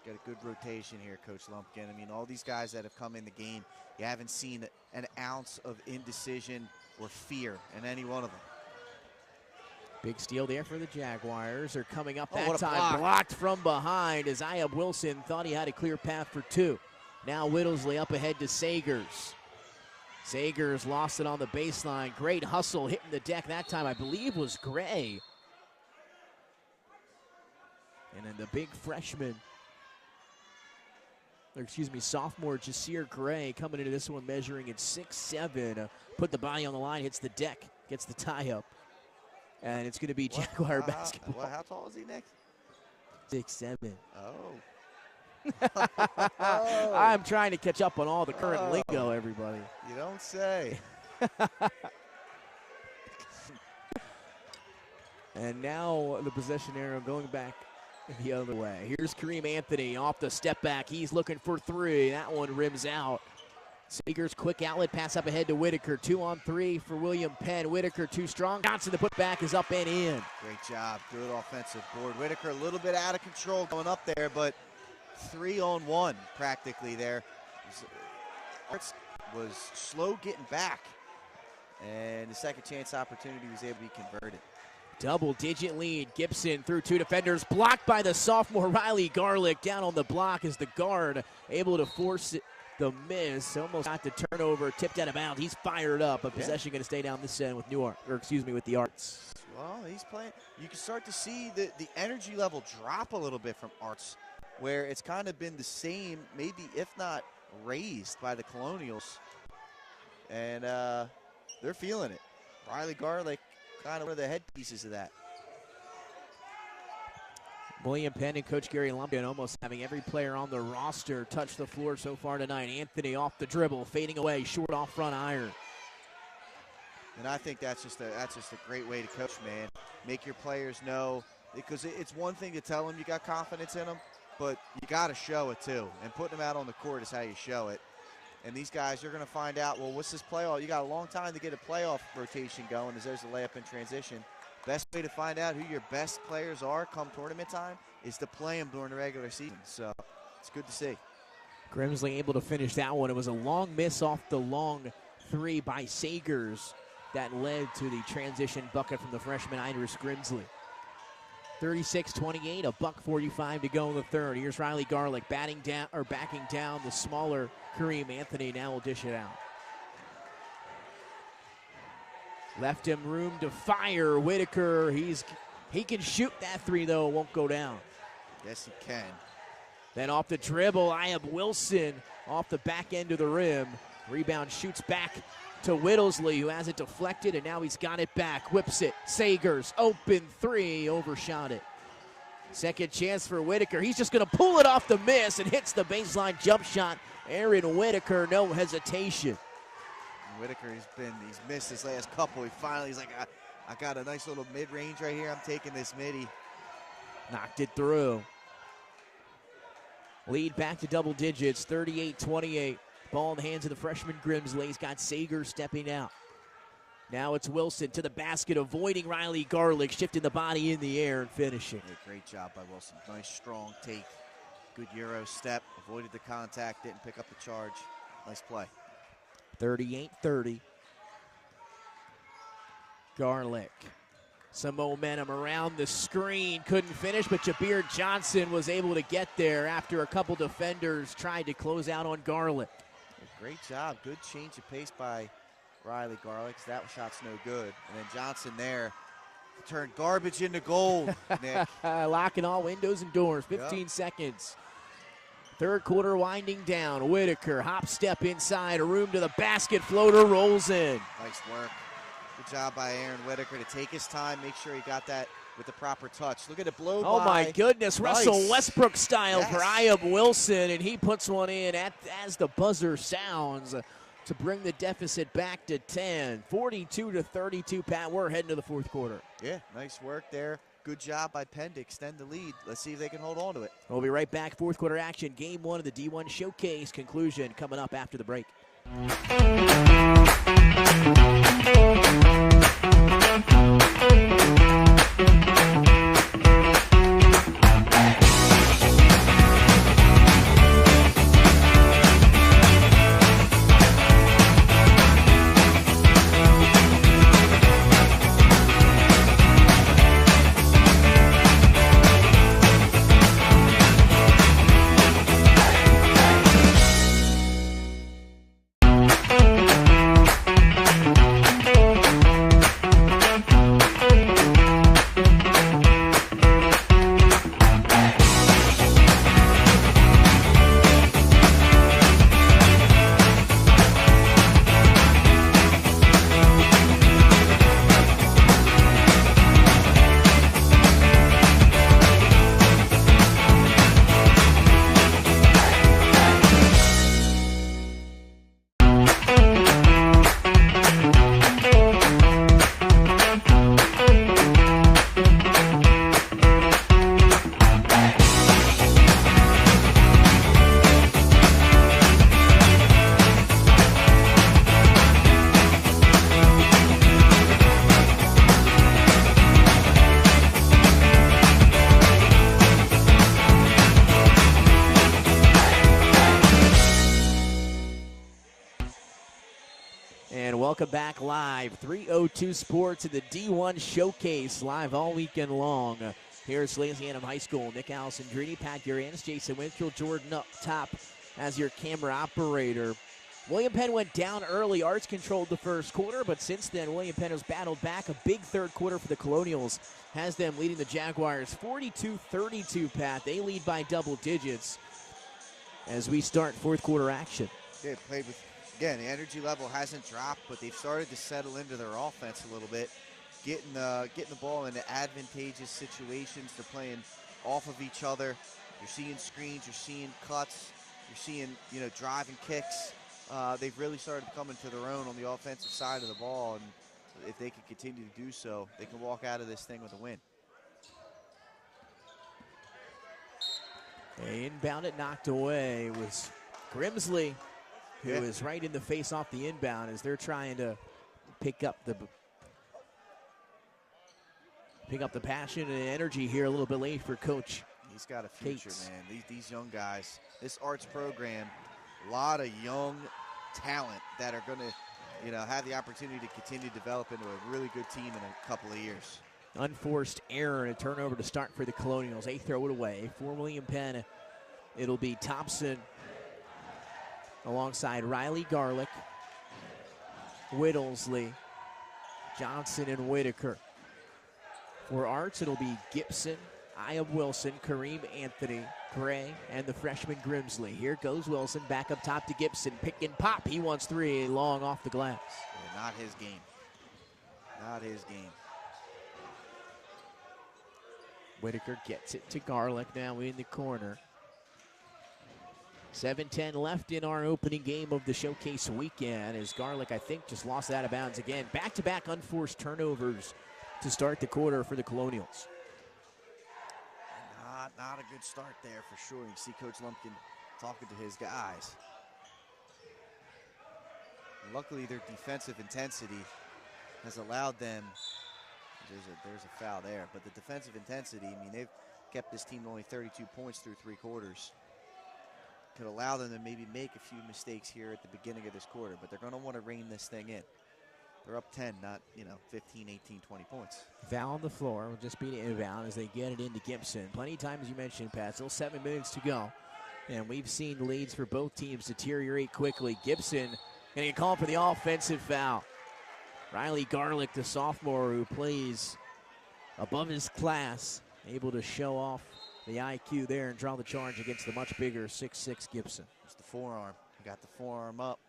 Got a good rotation here, Coach Lumpkin. I mean, all these guys that have come in the game, you haven't seen an ounce of indecision or fear in any one of them. Big steal there for the Jaguars. They're coming up that time. Block. Blocked from behind as Aya Wilson thought he had a clear path for two. Now Whittlesley up ahead to Sagers. Sagers lost it on the baseline. Great hustle hitting the deck that time, I believe, was Gray. And then the big freshman, sophomore Jasir Gray coming into this one measuring at 6'7". Put the body on the line, hits the deck, gets the tie up. And it's going to be Jaguar basketball. How tall is he, Nick? 6'7". Oh. I'm trying to catch up on all the current lingo, everybody. You don't say. And now the possession arrow going back the other way. Here's Kareem Anthony off the step back. He's looking for three. That one rims out. Sagers quick outlet pass up ahead to Whitaker. 2-on-3 for William Penn. Whitaker too strong. Johnson, the putback is up and in. Great job. Good offensive board. Whitaker a little bit out of control going up there, but 3-on-1 practically there. Arts was slow getting back, and the second chance opportunity was able to be converted. Double-digit lead. Gibson through two defenders, blocked by the sophomore Riley Garlick. Down on the block is the guard, able to force it. The miss, almost got the turnover, tipped out of bounds. He's fired up, but possession going to stay down this end with Newark, or excuse me, with the Arts. Well, he's playing. You can start to see the energy level drop a little bit from Arts, where it's kind of been the same, maybe if not raised by the Colonials. And they're feeling it. Riley Garlick, kind of one of the headpieces of that. William Penn and Coach Gary Lumpian almost having every player on the roster touch the floor so far tonight. Anthony off the dribble, fading away, short off front iron. And I think that's just a great way to coach, man. Make your players know, because it's one thing to tell them you got confidence in them, but you got to show it too. And putting them out on the court is how you show it. And these guys, you're going to find out, well, what's this playoff? You got a long time to get a playoff rotation going, as there's a layup in transition. Best way to find out who your best players are come tournament time is to play them during the regular season. So it's good to see. Grimsley able to finish that one. It was a long miss off the long three by Sagers that led to the transition bucket from the freshman Idris Grimsley. 36-28, $1:45 to go in the third. Here's Riley Garlick backing down the smaller Kareem Anthony. Now will dish it out. Left him room to fire. Whitaker, he can shoot that three, though. It won't go down. Yes, he can. Then off the dribble, Iab Wilson off the back end of the rim. Rebound shoots back to Whittlesey, who has it deflected, and now he's got it back. Whips it. Sagers, open three, overshot it. Second chance for Whitaker. He's just going to pull it off the miss and hits the baseline jump shot. Aaron Whitaker, no hesitation. Whitaker, he's missed his last couple. He's like, I got a nice little mid-range right here. I'm taking this midi. Knocked it through. Lead back to double digits, 38-28. Ball in the hands of the freshman Grimsley. He's got Sager stepping out. Now it's Wilson to the basket, avoiding Riley Garlick, shifting the body in the air and finishing. Hey, great job by Wilson. Nice, strong take. Good Euro step. Avoided the contact, didn't pick up the charge. Nice play. 38-30. Garlick. Some momentum around the screen. Couldn't finish, but Jabir Johnson was able to get there after a couple defenders tried to close out on Garlick. Great job. Good change of pace by Riley Garlick. That shot's no good. And then Johnson there turned garbage into gold, Nick. Locking all windows and doors. 15 seconds. Third quarter winding down. Whitaker, hop step inside, a room to the basket, floater rolls in. Nice work. Good job by Aaron Whitaker to take his time, make sure he got that with the proper touch. Look at it blow by. Oh my goodness, nice. Russell Westbrook style for Iab Wilson, and he puts one in as the buzzer sounds to bring the deficit back to 10. 42-32, Pat. We're heading to the fourth quarter. Yeah, nice work there. Good job by Penn to extend the lead. Let's see if they can hold on to it. We'll be right back. Fourth quarter action. Game one of the D1 Showcase conclusion coming up after the break. welcome back live. 302 Sports in the D1 Showcase, live all weekend long. Here's Salesianum High School. Nick Alessandrini, Pat Uranis, Jason Winchell, Jordan up top as your camera operator. William Penn went down early. Arts controlled the first quarter, but since then, William Penn has battled back. A big third quarter for the Colonials has them leading the Jaguars 42-32, Pat. They lead by double digits as we start fourth quarter action. They played with, again, the energy level hasn't dropped, but they've started to settle into their offense a little bit, getting the ball into advantageous situations. They're playing off of each other. You're seeing screens, you're seeing cuts, you're seeing, driving kicks. They've really started to come into their own on the offensive side of the ball, and if they can continue to do so, they can walk out of this thing with a win. Inbound it knocked away was Grimsley, who is right in the face off the inbound as they're trying to pick up the passion and energy here a little bit late for Coach. He's got a future, Cates. man. These young guys, this Arts program, a lot of young talent that are going to, have the opportunity to continue to develop into a really good team in a couple of years. Unforced error and a turnover to start for the Colonials. They throw it away. For William Penn, it'll be Thompson alongside Riley Garlick, Whittlesley, Johnson, and Whitaker. For Arts, it'll be Gibson, Iab Wilson, Kareem Anthony, Gray, and the freshman Grimsley. Here goes Wilson, back up top to Gibson. Pick and pop. He wants three, long off the glass. Yeah, not his game. Not his game. Whitaker gets it to Garlick now in the corner. 7:10 left in our opening game of the showcase weekend as Garlick, I think, just lost out of bounds again. Back-to-back unforced turnovers to start the quarter for the Colonials. Not a good start there for sure. You see Coach Lumpkin talking to his guys. Luckily, their defensive intensity has allowed them. There's a foul there, but the defensive intensity, they've kept this team to only 32 points through three quarters. Could allow them to maybe make a few mistakes here at the beginning of this quarter, but they're going to want to rein this thing in. They're up 10, not 15, 18, 20 points. Foul on the floor will just be an inbound as they get it into Gibson. Plenty of time, as you mentioned, Pat. Still 7 minutes to go, and we've seen leads for both teams deteriorate quickly. Gibson going to get called for the offensive foul. Riley Garlick, the sophomore who plays above his class, able to show off the IQ there and draw the charge against the much bigger 6'6" Gibson. It's the forearm. He got the forearm up.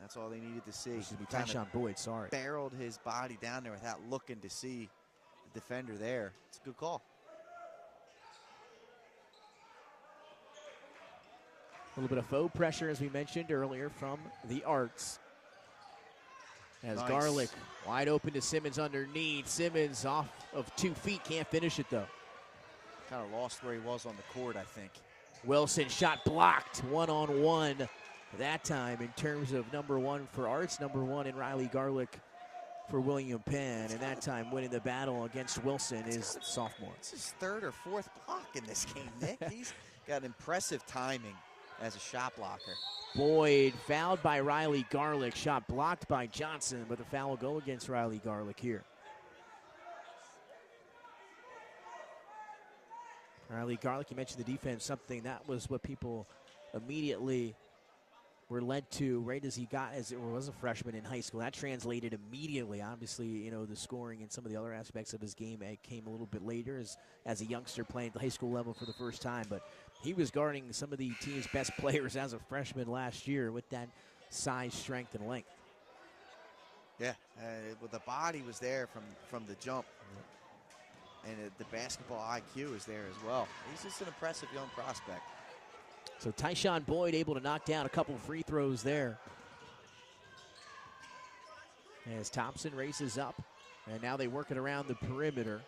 That's all they needed to see. This should be Tyshawn Boyd, sorry. Barreled his body down there without looking to see the defender there. It's a good call. A little bit of faux pressure, as we mentioned earlier, from the Arts. As Nice. Garlick wide open to Simmons underneath. Simmons off of 2 feet, can't finish it though. Kind of lost where he was on the court, I think. Wilson shot blocked, one-on-one that time in terms of number one for Arts, number one in Riley Garlick for William Penn, and that time winning the battle against Wilson is sophomore. It's his third or fourth block in this game, Nick. He's got impressive timing as a shot blocker. Boyd fouled by Riley Garlick, shot blocked by Johnson, but the foul will go against Riley Garlick here. Riley Garlick, you mentioned the defense, something that was what people immediately were led to right as he got, as it was a freshman in high school. That translated immediately. Obviously, the scoring and some of the other aspects of his game came a little bit later as a youngster playing at the high school level for the first time. But he was guarding some of the team's best players as a freshman last year with that size, strength, and length. Yeah, well, the body was there from the jump. And the basketball IQ is there as well. He's just an impressive young prospect. So Tyshawn Boyd able to knock down a couple free throws there. As Thompson races up, and now they work it around the perimeter.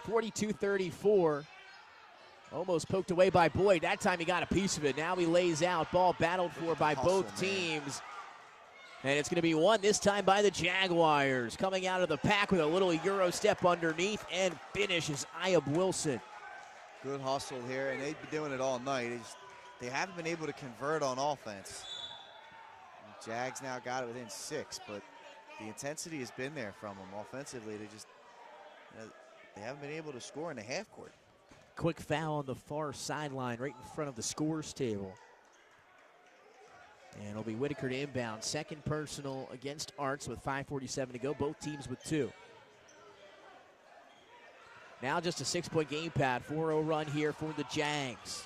(42-34). Almost poked away by Boyd. That time he got a piece of it. Now he lays out. Ball battled for by both teams. And it's going to be won this time by the Jaguars. Coming out of the pack with a little Euro step underneath and finishes Iab Wilson. Good hustle here, and they'd be doing it all night. They just they haven't been able to convert on offense. Jags now got it within 6, but the intensity has been there from them offensively. They just, they haven't been able to score in the half court. Quick foul on the far sideline right in front of the scores table. And it'll be Whitaker to inbound. Second personal against Arts with 5:47 to go. Both teams with 2. Now just a 6-point game pad. 4-0 run here for the Jags.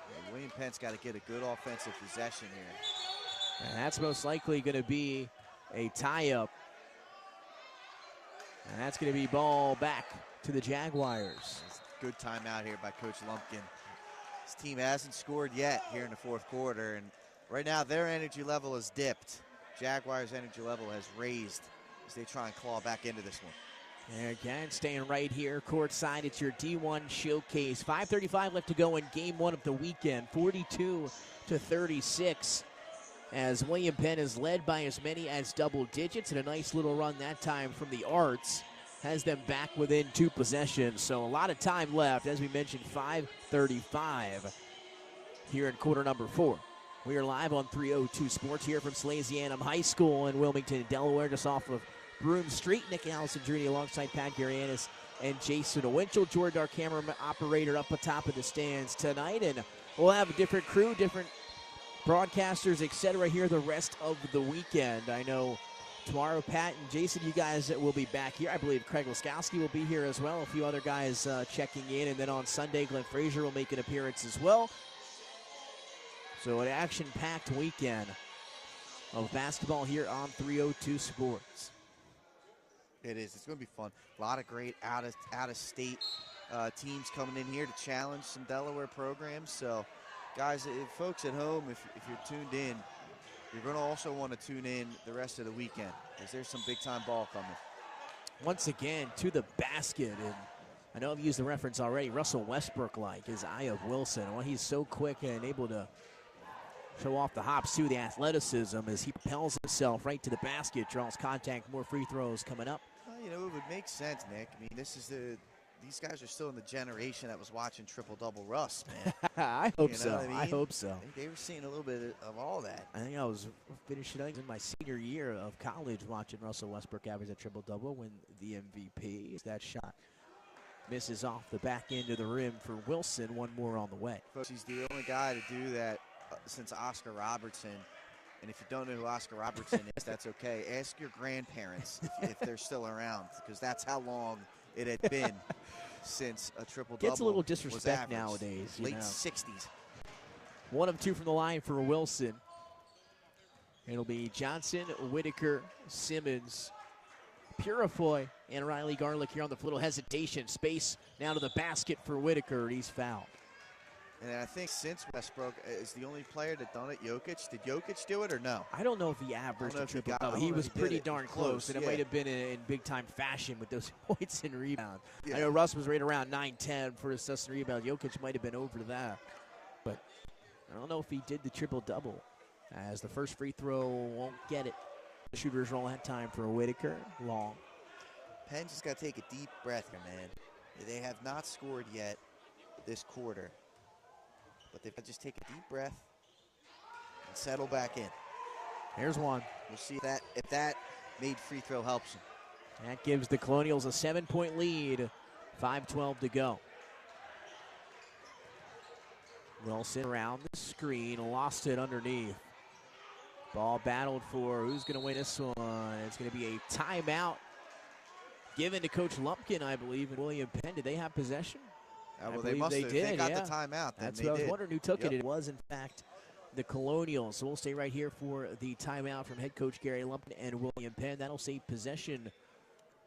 Yeah, William Penn's got to get a good offensive possession here. And that's most likely going to be a tie-up. And that's going to be ball back to the Jaguars. Good timeout here by Coach Lumpkin. His team hasn't scored yet here in the fourth quarter, and right now their energy level has dipped. Jaguars' energy level has raised as they try and claw back into this one. And again, staying right here courtside, it's your D1 showcase. 5:35 left to go in game 1 of the weekend. 42-36 as William Penn is led by as many as double digits, and a nice little run that time from the Arts has them back within 2 possessions. So a lot of time left. As we mentioned, 5:35 here in quarter number 4. We are live on 302 Sports here from Salesianum High School in Wilmington, Delaware, just off of Broome Street. Nick Allison Drini alongside Pat Garianis and Jason Winchell. Jordan, our camera operator, up atop of the stands tonight. And we'll have a different crew, different broadcasters, etc. here the rest of the weekend. I know tomorrow, Pat and Jason, you guys will be back here. I believe Craig Laskowski will be here as well. A few other guys checking in. And then on Sunday, Glenn Frazier will make an appearance as well. So an action-packed weekend of basketball here on 302 Sports. It is. It's going to be fun. A lot of great out-of-state teams coming in here to challenge some Delaware programs. So, guys, folks at home, if you're tuned in, you're going to also want to tune in the rest of the weekend because there's some big-time ball coming. Once again, to the basket. And I know I've used the reference already. Russell Westbrook-like his eye of Wilson. Well, he's so quick and able to show off the hops, too, the athleticism as he propels himself right to the basket, draws contact, more free throws coming up. Well, you know, it would make sense, Nick. I mean, these guys are still in the generation that was watching triple-double Russ, man. I hope so. I mean? I hope so. I think they were seeing a little bit of all that. I think I was finishing in my senior year of college watching Russell Westbrook average a triple-double, win the MVP. That shot misses off the back end of the rim for Wilson. One more on the way. Folks, he's the only guy to do that since Oscar Robertson. And if you don't know who Oscar Robertson is, that's okay. Ask your grandparents if they're still around, because that's how long it had been since a triple-double. Gets a little disrespect nowadays. Late 60s. 1 of 2 from the line for Wilson. It'll be Johnson, Whitaker, Simmons, Purifoy, and Riley Garlick here on the little hesitation. Space now to the basket for Whitaker. He's fouled. And I think since Westbrook is the only player that done it, Jokic. Did Jokic do it or no? I don't know if he averaged a triple-double. He was pretty darn close, and it might have been in big-time fashion with those points and rebounds. Yeah. I know Russ was right around 9-10 for assists and rebounds. Jokic might have been over that. But I don't know if he did the triple-double, as the first free throw won't get it. The shooters roll that time for Whitaker. Long. Penn just got to take a deep breath here, man. They have not scored yet this quarter. But they've got to just take a deep breath and settle back in. Here's one. We'll see if that made free throw helps them. That gives the Colonials a 7-point lead. 5:12 to go. Wilson around the screen, lost it underneath. Ball battled for. Who's going to win this one? It's going to be a timeout given to Coach Lumpkin, I believe, and William Penn. Did they have possession? Well, they must have. They got the timeout. That's what I was wondering who took it. It was, in fact, the Colonials. So we'll stay right here for the timeout from head coach Gary Lumpkin and William Penn. That'll save possession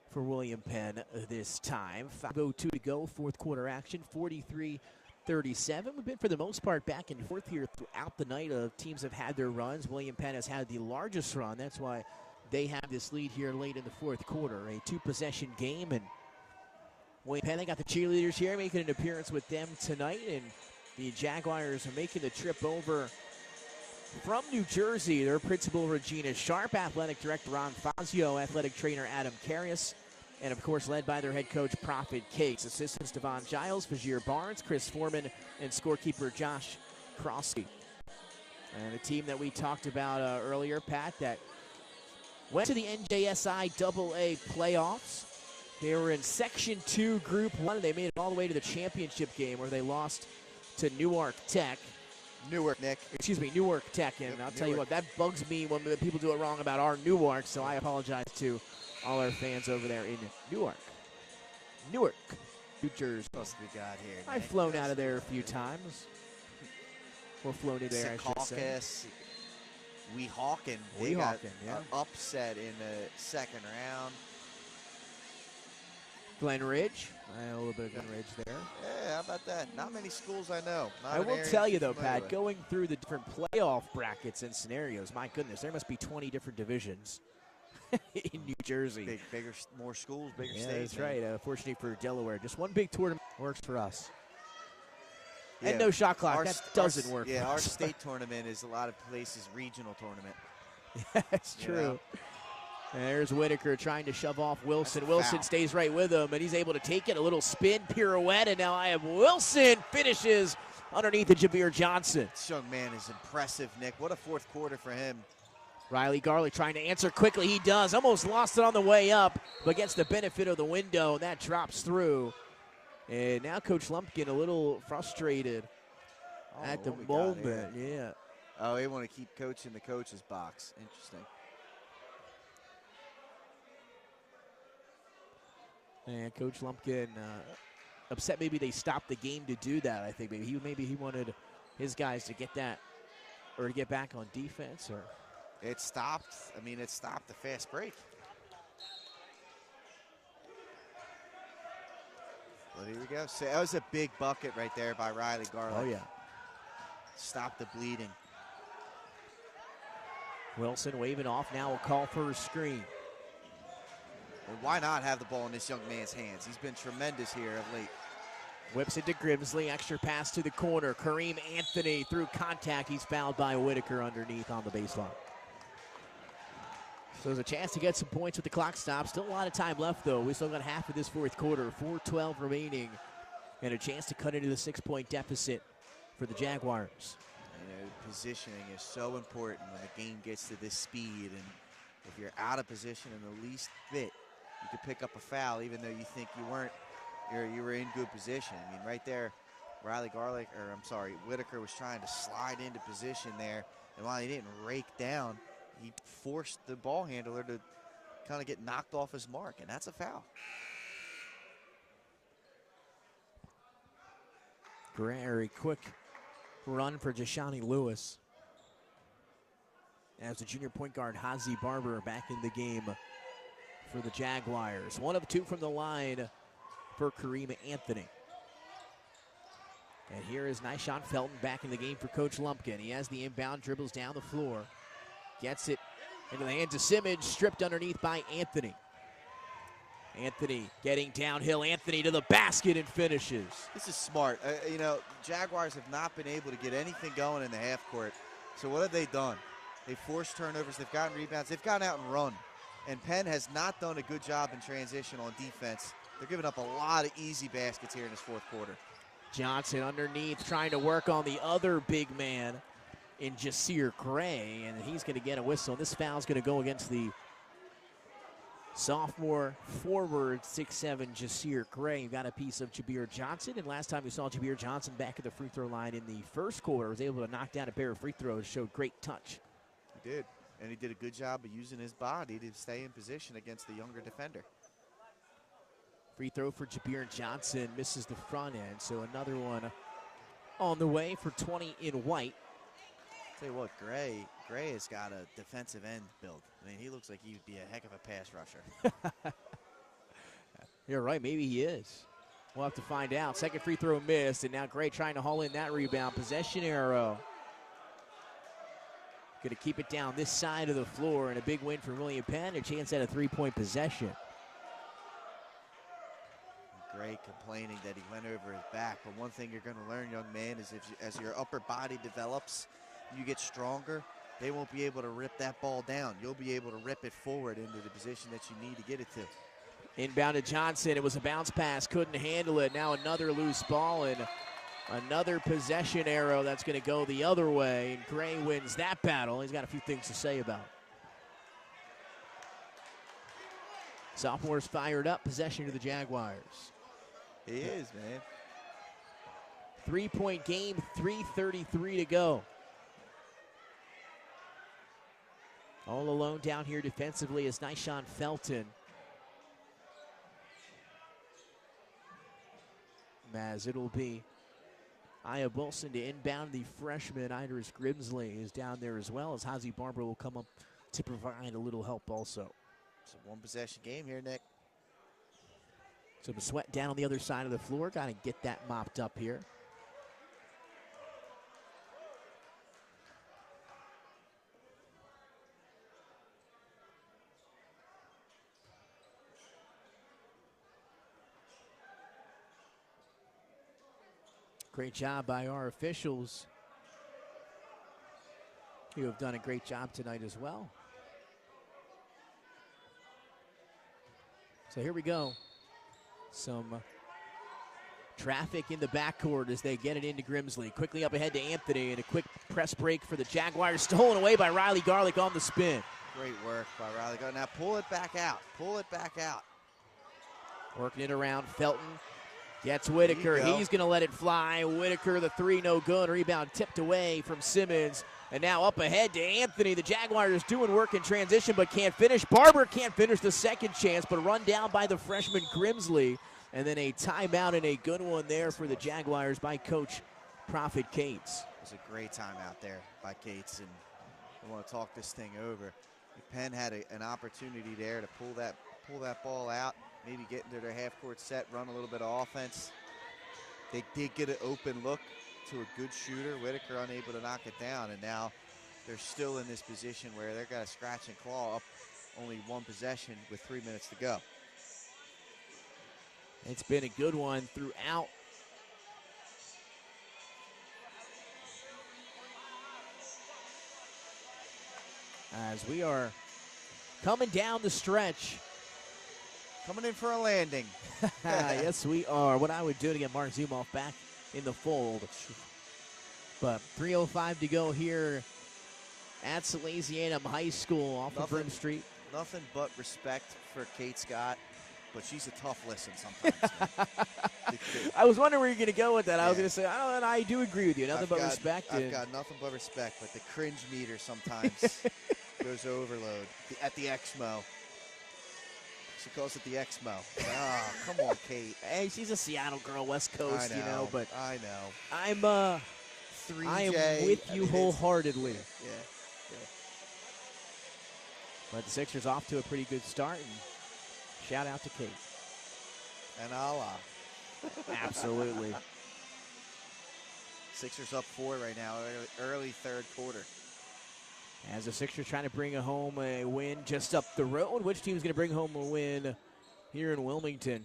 for William Penn this time. 5:02 to go, fourth quarter action, 43-37. We've been, for the most part, back and forth here throughout the night. Teams have had their runs. William Penn has had the largest run. That's why they have this lead here late in the fourth quarter. A 2-possession game, and William Penn, they got the cheerleaders here making an appearance with them tonight, and the Jaguars are making the trip over from New Jersey. Their principal, Regina Sharp, athletic director, Ron Fazio, athletic trainer, Adam Carius, and, of course, led by their head coach, Prophet Cates. Assistants, Devon Giles, Fajir Barnes, Chris Foreman, and scorekeeper Josh Crossy. And a team that we talked about earlier, Pat, that went to the NJSI AA playoffs. They were in Section 2, Group 1. They made it all the way to the championship game where they lost to Newark Tech. Newark, Nick. Excuse me, Newark Tech. And I'll tell you what, that bugs me when people do it wrong about our Newark, so I apologize to all our fans over there in Newark. Newark, New Jersey. What else we got here, Nick? I've flown out of there a few times. Or flown in there, I should say. Weehawken. They got an upset in the second round. Glen Ridge. A little bit of Glen Ridge there. Yeah, how about that? Not many schools I know. I will tell you, though, Pat, going through the different playoff brackets and scenarios, my goodness, there must be 20 different divisions in New Jersey. Bigger, more schools, bigger states. Yeah, that's right. Fortunately for Delaware, just one big tournament works for us. Yeah, and no shot clock. That doesn't work. Yeah, our state tournament is a lot of places regional tournament. Yeah, that's true. Know? And there's Whitaker trying to shove off Wilson. Wilson stays right with him, and he's able to take it. A little spin, pirouette, and now I have Wilson finishes underneath the Jabir Johnson. This young man is impressive, Nick. What a fourth quarter for him. Riley Garlick trying to answer quickly. He does. Almost lost it on the way up, but gets the benefit of the window. That drops through. And now Coach Lumpkin a little frustrated at the moment. Yeah. Oh, they want to keep Coach in the coach's box. Interesting. And Coach Lumpkin upset maybe they stopped the game to do that. I think maybe he wanted his guys to get that or to get back on defense. Or it stopped. I mean, it stopped the fast break. Well, here we go. So that was a big bucket right there by Riley Garlick. Oh, yeah. Stop the bleeding. Wilson waving off now. A call for a screen. Well, why not have the ball in this young man's hands? He's been tremendous here of late. Whips it to Grimsley. Extra pass to the corner. Kareem Anthony through contact. He's fouled by Whitaker underneath on the baseline. So there's a chance to get some points with the clock stop. Still a lot of time left, though. We still got half of this fourth quarter. 4:12 remaining. And a chance to cut into the 6-point deficit for the Jaguars. You know, positioning is so important when the game gets to this speed. And if you're out of position in the least bit, you could pick up a foul even though you think you weren't. You were in good position. I mean, right there, Whitaker was trying to slide into position there. And while he didn't rake down, he forced the ball handler to kind of get knocked off his mark, and that's a foul. Very quick run for Jashani Lewis. As the junior point guard, Hazi Barber, back in the game for the Jaguars. 1 of 2 from the line for Kareem Anthony. And here is Nyshawn Felton back in the game for Coach Lumpkin. He has the inbound, dribbles down the floor. Gets it into the hands of Simmons, stripped underneath by Anthony. Anthony getting downhill. Anthony to the basket and finishes. This is smart. You know, Jaguars have not been able to get anything going in the half court. So what have they done? They've forced turnovers. They've gotten rebounds. They've gone out and run. And Penn has not done a good job in transition on defense. They're giving up a lot of easy baskets here in this fourth quarter. Johnson underneath trying to work on the other big man in Jasir Gray, and he's going to get a whistle. This foul's going to go against the sophomore forward, 6'7", Jasir Gray. Got a piece of Jabir Johnson, and last time we saw Jabir Johnson back at the free throw line in the first quarter, was able to knock down a pair of free throws, showed great touch. He did, and he did a good job of using his body to stay in position against the younger defender. Free throw for Jabir Johnson, misses the front end, so another one on the way for 20 in white. Tell you what, Gray has got a defensive end build. I mean, he looks like he would be a heck of a pass rusher. You're right, maybe he is. We'll have to find out. Second free throw missed, and now Gray trying to haul in that rebound. Possession arrow. Going to keep it down this side of the floor, and a big win for William Penn. A chance at a three-point possession. Gray complaining that he went over his back, but one thing you're going to learn, young man, is as your upper body develops, you get stronger, they won't be able to rip that ball down. You'll be able to rip it forward into the position that you need to get it to. Inbound to Johnson. It was a bounce pass. Couldn't handle it. Now another loose ball, and Another possession arrow that's going to go the other way, and Gray wins that battle. He's got a few things to say about it. Sophomores fired up, possession to the Jaguars. He is, man. 3-point game, 3:33 to go. All alone down here defensively is Nyshawn Felton. As it'll be Aya Wilson to inbound. The freshman Idris Grimsley is down there as well, as Hazy Barber will come up to provide a little help also. It's a one-possession game here, Nick. So the Sweat down on the other side of the floor. Got to get that mopped up here. Great job by our officials. You have done a great job tonight as well. So here we go. Some traffic in the backcourt as they get it into Grimsley. Quickly up ahead to Anthony, and a quick press break for the Jaguars. Stolen away by Riley Garlick on the spin. Great work by Riley Garlick. Now pull it back out. Pull it back out. Working it around. Felton gets Whitaker. He's going to let it fly. Whitaker, the three, no good. Rebound tipped away from Simmons. And now up ahead to Anthony. The Jaguars doing work in transition but can't finish. Barber can't finish the second chance, but run down by the freshman Grimsley. And then a timeout, and a good one there for the Jaguars by Coach Prophet Cates. It was a great timeout there by Cates, and I want to talk this thing over. Penn had an opportunity there to pull that ball out, maybe get into their half-court set, run a little bit of offense. They did get an open look to a good shooter. Whitaker unable to knock it down, and now they're still in this position where they're going to scratch and claw up only one possession with 3 minutes to go. It's been a good one throughout. As we are coming down the stretch. Coming in for a landing. Yes, we are. What I would do to get Mark Zumoff back in the fold. But 3:05 to go here at Salesianum High School off of Brim Street. Nothing but respect for Kate Scott, but she's a tough listen sometimes. I was wondering where you're going to go with that. I was going to say, I do agree with you. Nothing but respect. I've got nothing but respect, but the cringe meter sometimes goes overload at the Exmo. She calls it the Exmo. Oh, come on, Kate. Hey, she's a Seattle girl, West Coast, I know, but I know. I am with you wholeheartedly. Yeah. But the Sixers off to a pretty good start, and shout out to Kate. And Allah. Absolutely. Sixers up 4 right now, early third quarter. As the Sixers trying to bring home a win just up the road, which team's going to bring home a win here in Wilmington?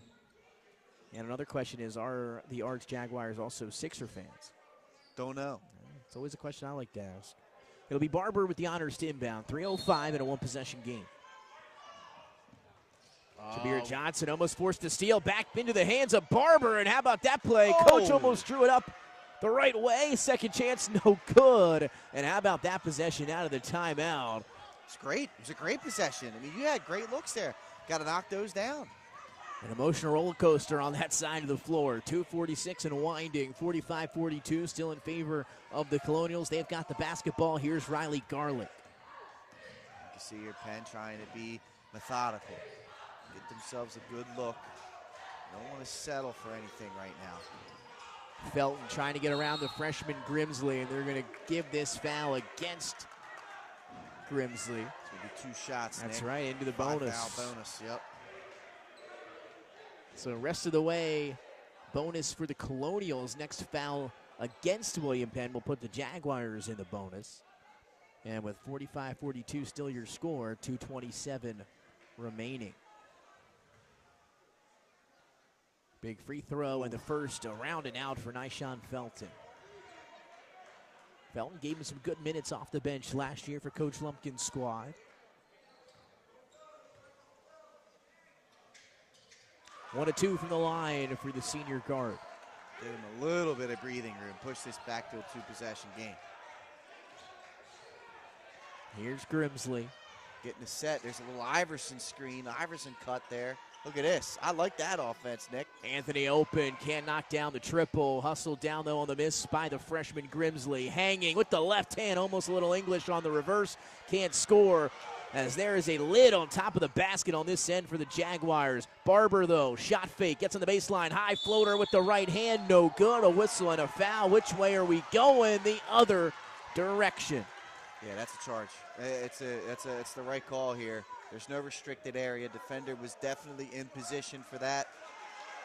And another question is, are the Arch Jaguars also Sixer fans? Don't know. It's always a question I like to ask. It'll be Barber with the honors to inbound. 3:05 in a one-possession game. Jabir Johnson almost forced to steal back into the hands of Barber, and how about that play? Coach almost drew it up the right way. Second chance, no good. And how about that possession out of the timeout? It's great. It was a great possession. I mean, you had great looks there. Got to knock those down. An emotional roller coaster on that side of the floor. 2:46 and winding. 45-42 still in favor of the Colonials. They've got the basketball. Here's Riley Garlick. You can see your Penn trying to be methodical. Get themselves a good look. Don't want to settle for anything right now. Felton trying to get around the freshman Grimsley, and they're going to give this foul against Grimsley. It's going to be 2 shots. That's Nick. right, into the 5 bonus. Foul bonus, yep. So rest of the way, bonus for the Colonials. Next foul against William Penn will put the Jaguars in the bonus. And with 45-42 still your score, 2:27 remaining. Big free throw in the first, around and out for Nyshawn Felton. Felton gave him some good minutes off the bench last year for Coach Lumpkin's squad. 1 of 2 from the line for the senior guard. Give him a little bit of breathing room. Push this back to a 2-possession game. Here's Grimsley. Getting a set. There's a little Iverson screen. Iverson cut there. Look at this. I like that offense, Nick. Anthony open, can't knock down the triple. Hustled down, though, on the miss by the freshman Grimsley. Hanging with the left hand, almost a little English on the reverse. Can't score, as there is a lid on top of the basket on this end for the Jaguars. Barber, though, shot fake, gets on the baseline. High floater with the right hand, no good. A whistle and a foul. Which way are we going? The other direction. Yeah, that's a charge. It's the right call here. There's no restricted area. Defender was definitely in position for that.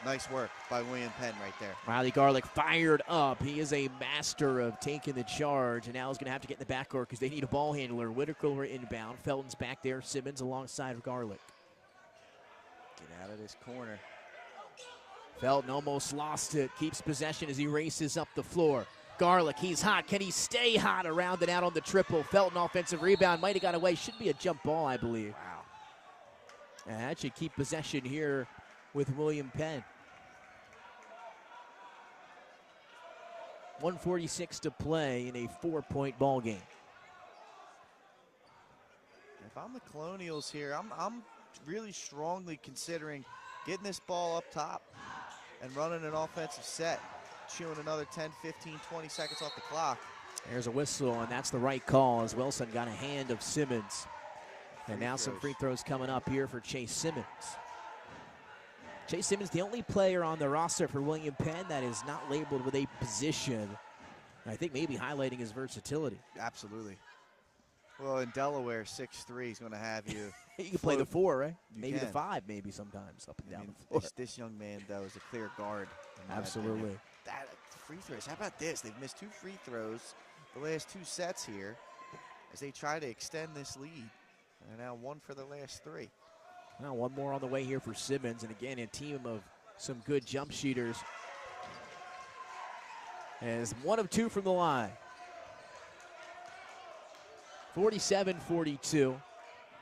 Nice work by William Penn right there. Riley Garlick fired up. He is a master of taking the charge, and now he's going to have to get in the backcourt because they need a ball handler. Whitaker inbound. Felton's back there. Simmons alongside of Garlick. Get out of this corner. Felton almost lost it. Keeps possession as he races up the floor. Garlick, he's hot. Can he stay hot around and out on the triple? Felton offensive rebound. Might have got away. Should be a jump ball, I believe. Wow. And that should keep possession here with William Penn. 1:46 to play in a 4-point ball game. If I'm the Colonials here, I'm really strongly considering getting this ball up top and running an offensive set. Chewing another 10, 15, 20 seconds off the clock. There's a whistle, and that's the right call as Wilson got a hand of Simmons. And now some free throws coming up here for Chase Simmons. Chase Simmons, the only player on the roster for William Penn that is not labeled with a position. I think maybe highlighting his versatility. Absolutely. Well, in Delaware, 6'3" is going to have you. You can play the 4, right? Maybe the can. 5, maybe sometimes up and down the floor. This young man, though, is a clear guard. Absolutely. That free throws. How about this? They've missed 2 free throws the last 2 sets here as they try to extend this lead. And now 1 for the last 3. Now 1 more on the way here for Simmons. And again, a team of some good jump shooters. As 1 of 2 from the line. 47-42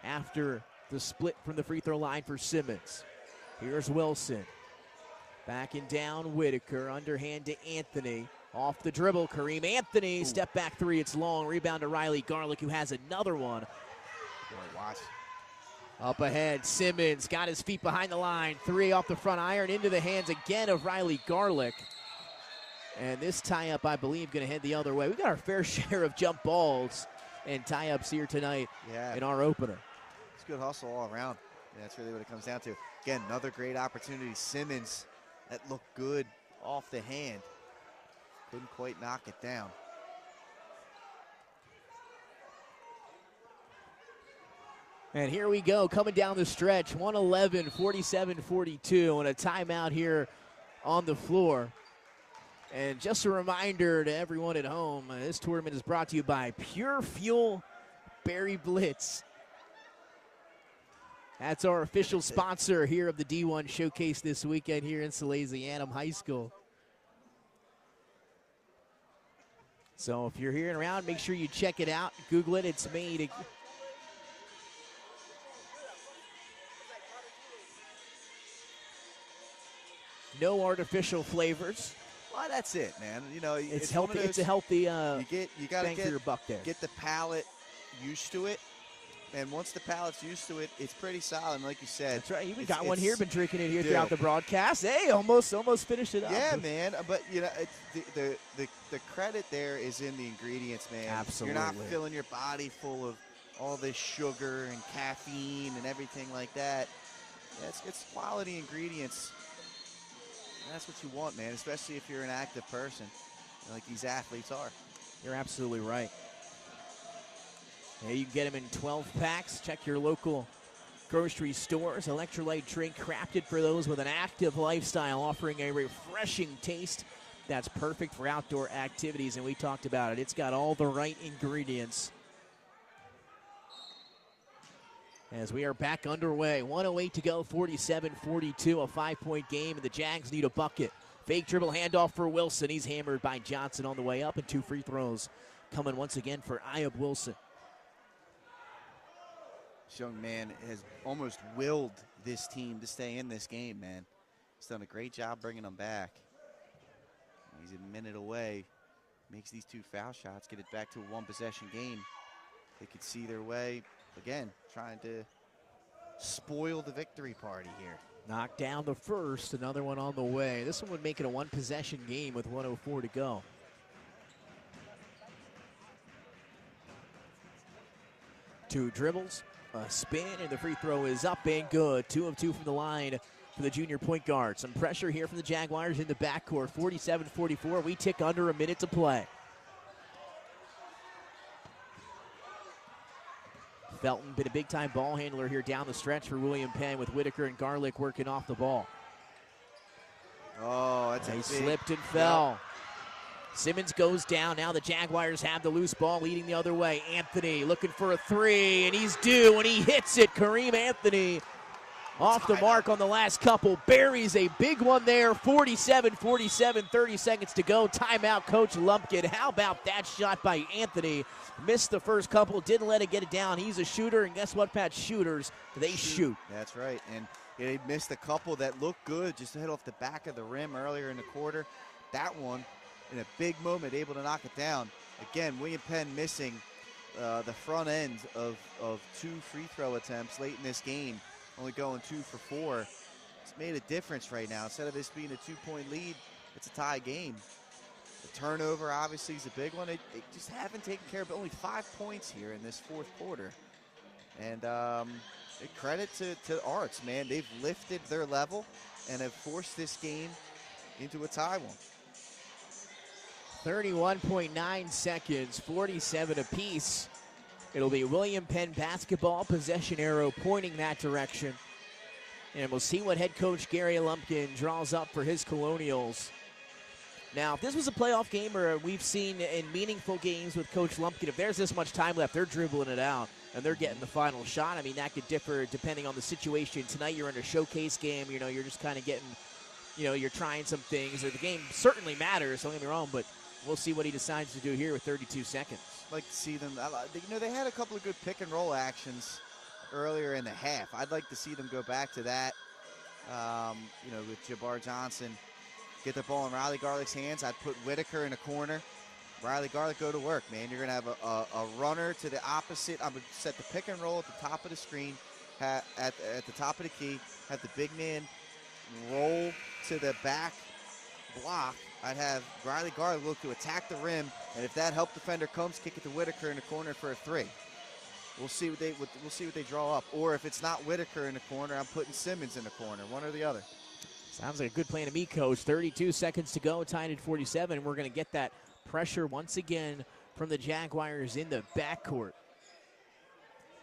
after the split from the free throw line for Simmons. Here's Wilson. Backing down Whitaker, underhand to Anthony. Off the dribble, Kareem Anthony. Ooh. Step back 3, it's long. Rebound to Riley Garlick, who has another one. Boy, watch. Up ahead, Simmons got his feet behind the line. 3 off the front iron, into the hands again of Riley Garlick. And this tie-up, I believe, going to head the other way. We got our fair share of jump balls and tie-ups here tonight in our opener. It's good hustle all around. Yeah, that's really what it comes down to. Again, another great opportunity. Simmons, that looked good off the hand. Couldn't quite knock it down. And here we go, coming down the stretch, 111, 47-42, and a timeout here on the floor. And just a reminder to everyone at home, this tournament is brought to you by Pure Fuel Berry Blitz. That's our official sponsor here of the D1 Showcase this weekend here in Salesianum High School. So if you're here and around, make sure you check it out. Google it. It's made. No artificial flavors. Well, that's it, man. You know, it's healthy. It's a healthy. You got to for your buck there. Get the palate used to it, and once the palate's used to it, it's pretty solid. And like you said, that's right. We got one here. Been drinking it here throughout the broadcast. Hey, almost finished it up. Yeah, man. But you know, the credit there is in the ingredients, man. Absolutely. You're not filling your body full of all this sugar and caffeine and everything like that. It's quality ingredients. That's what you want, man, especially if you're an active person like these athletes are. You're absolutely right. Yeah, you can get them in 12 packs. Check your local grocery stores. Electrolyte drink crafted for those with an active lifestyle, offering a refreshing taste that's perfect for outdoor activities, and we talked about it. It's got all the right ingredients. As we are back underway, 1:08 to go, 47-42, a 5-point game, and the Jags need a bucket. Fake dribble handoff for Wilson. He's hammered by Johnson on the way up, and 2 free throws coming once again for Ayub Wilson. This young man has almost willed this team to stay in this game, man. He's done a great job bringing them back. He's a minute away. Makes these 2 foul shots, get it back to a 1-possession game. They could see their way, again, trying to spoil the victory party here. Knocked down the first, another one on the way. This one would make it a 1-possession game with 1:04 to go. Two dribbles, a spin, and the free throw is up and good. 2 of 2 from the line for the junior point guard. Some pressure here from the Jaguars in the backcourt. 47-44. We tick under a minute to play. Felton been a big-time ball handler here down the stretch for William Penn, with Whitaker and Garlick working off the ball. Oh, that's a big, slipped and fell. Simmons goes down. Now the Jaguars have the loose ball, leading the other way. Anthony looking for a 3, and he's due, and he hits it. Kareem Anthony off the mark on the last couple. Buries a big one there. 47-47, 30 seconds to go. Timeout, Coach Lumpkin. How about that shot by Anthony? Missed the first couple, didn't let it get it down. He's a shooter, and guess what, Pat? Shooters, they shoot. That's right, and they missed a couple that looked good, just to hit off the back of the rim earlier in the quarter. That one, in a big moment, able to knock it down. Again, William Penn missing the front end of 2 free throw attempts late in this game, only going 2 for 4. It's made a difference right now. Instead of this being a 2-point lead, it's a tie game. The turnover obviously is a big one. They just haven't taken care of it. Only 5 points here in this 4th quarter. And credit to Arts, man. They've lifted their level and have forced this game into a tie one. 31.9 seconds, 47 apiece. It'll be William Penn basketball, possession arrow pointing that direction. And we'll see what head coach Gary Lumpkin draws up for his Colonials. Now, if this was a playoff game, or we've seen in meaningful games with Coach Lumpkin, if there's this much time left, they're dribbling it out and they're getting the final shot. I mean, that could differ depending on the situation. Tonight you're in a showcase game. You know, you're just kind of getting, you know, you're trying some things. Or the game certainly matters, don't get me wrong, but we'll see what he decides to do here with 32 seconds. I'd like to see them. You know, they had a couple of good pick and roll actions earlier in the half. I'd like to see them go back to that, you know, with Jabbar Johnson. Get the ball in Riley Garlick's hands. I'd put Whitaker in a corner. Riley Garlick, go to work, man. You're going to have a runner to the opposite. I'm going to set the pick and roll at the top of the screen, at the top of the key. Have the big man roll to the back block. I'd have Riley Garlick look to attack the rim, and if that help defender comes, kick it to Whitaker in the corner for a 3. We'll see what they draw up. Or if it's not Whitaker in the corner, I'm putting Simmons in the corner, one or the other. Sounds like a good plan to me, Coach. 32 seconds to go, tied at 47, and we're going to get that pressure once again from the Jaguars in the backcourt.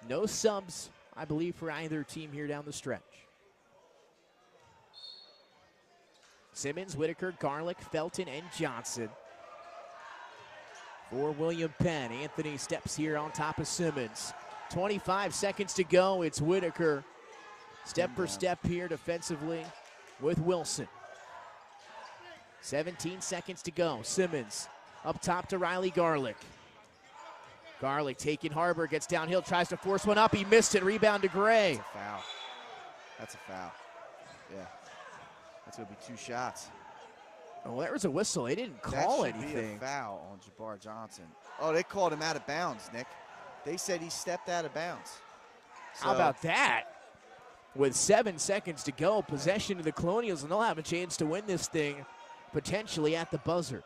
No subs, I believe, for either team here down the stretch. Simmons, Whitaker, Garlick, Felton, and Johnson. For William Penn, Anthony steps here on top of Simmons. 25 seconds to go. It's Whitaker. Step for step here defensively with Wilson. 17 seconds to go. Simmons up top to Riley Garlick. Garlick taking Harbor, gets downhill, tries to force one up. He missed it. Rebound to Gray. That's a foul. That's a foul. Yeah. That's going to be 2 shots. Oh, there was a whistle. They didn't call anything. That should be a foul on Jabbar Johnson. Oh, they called him out of bounds, Nick. They said he stepped out of bounds. So, how about that? With 7 seconds to go, possession to the Colonials, and they'll have a chance to win this thing potentially at the buzzer.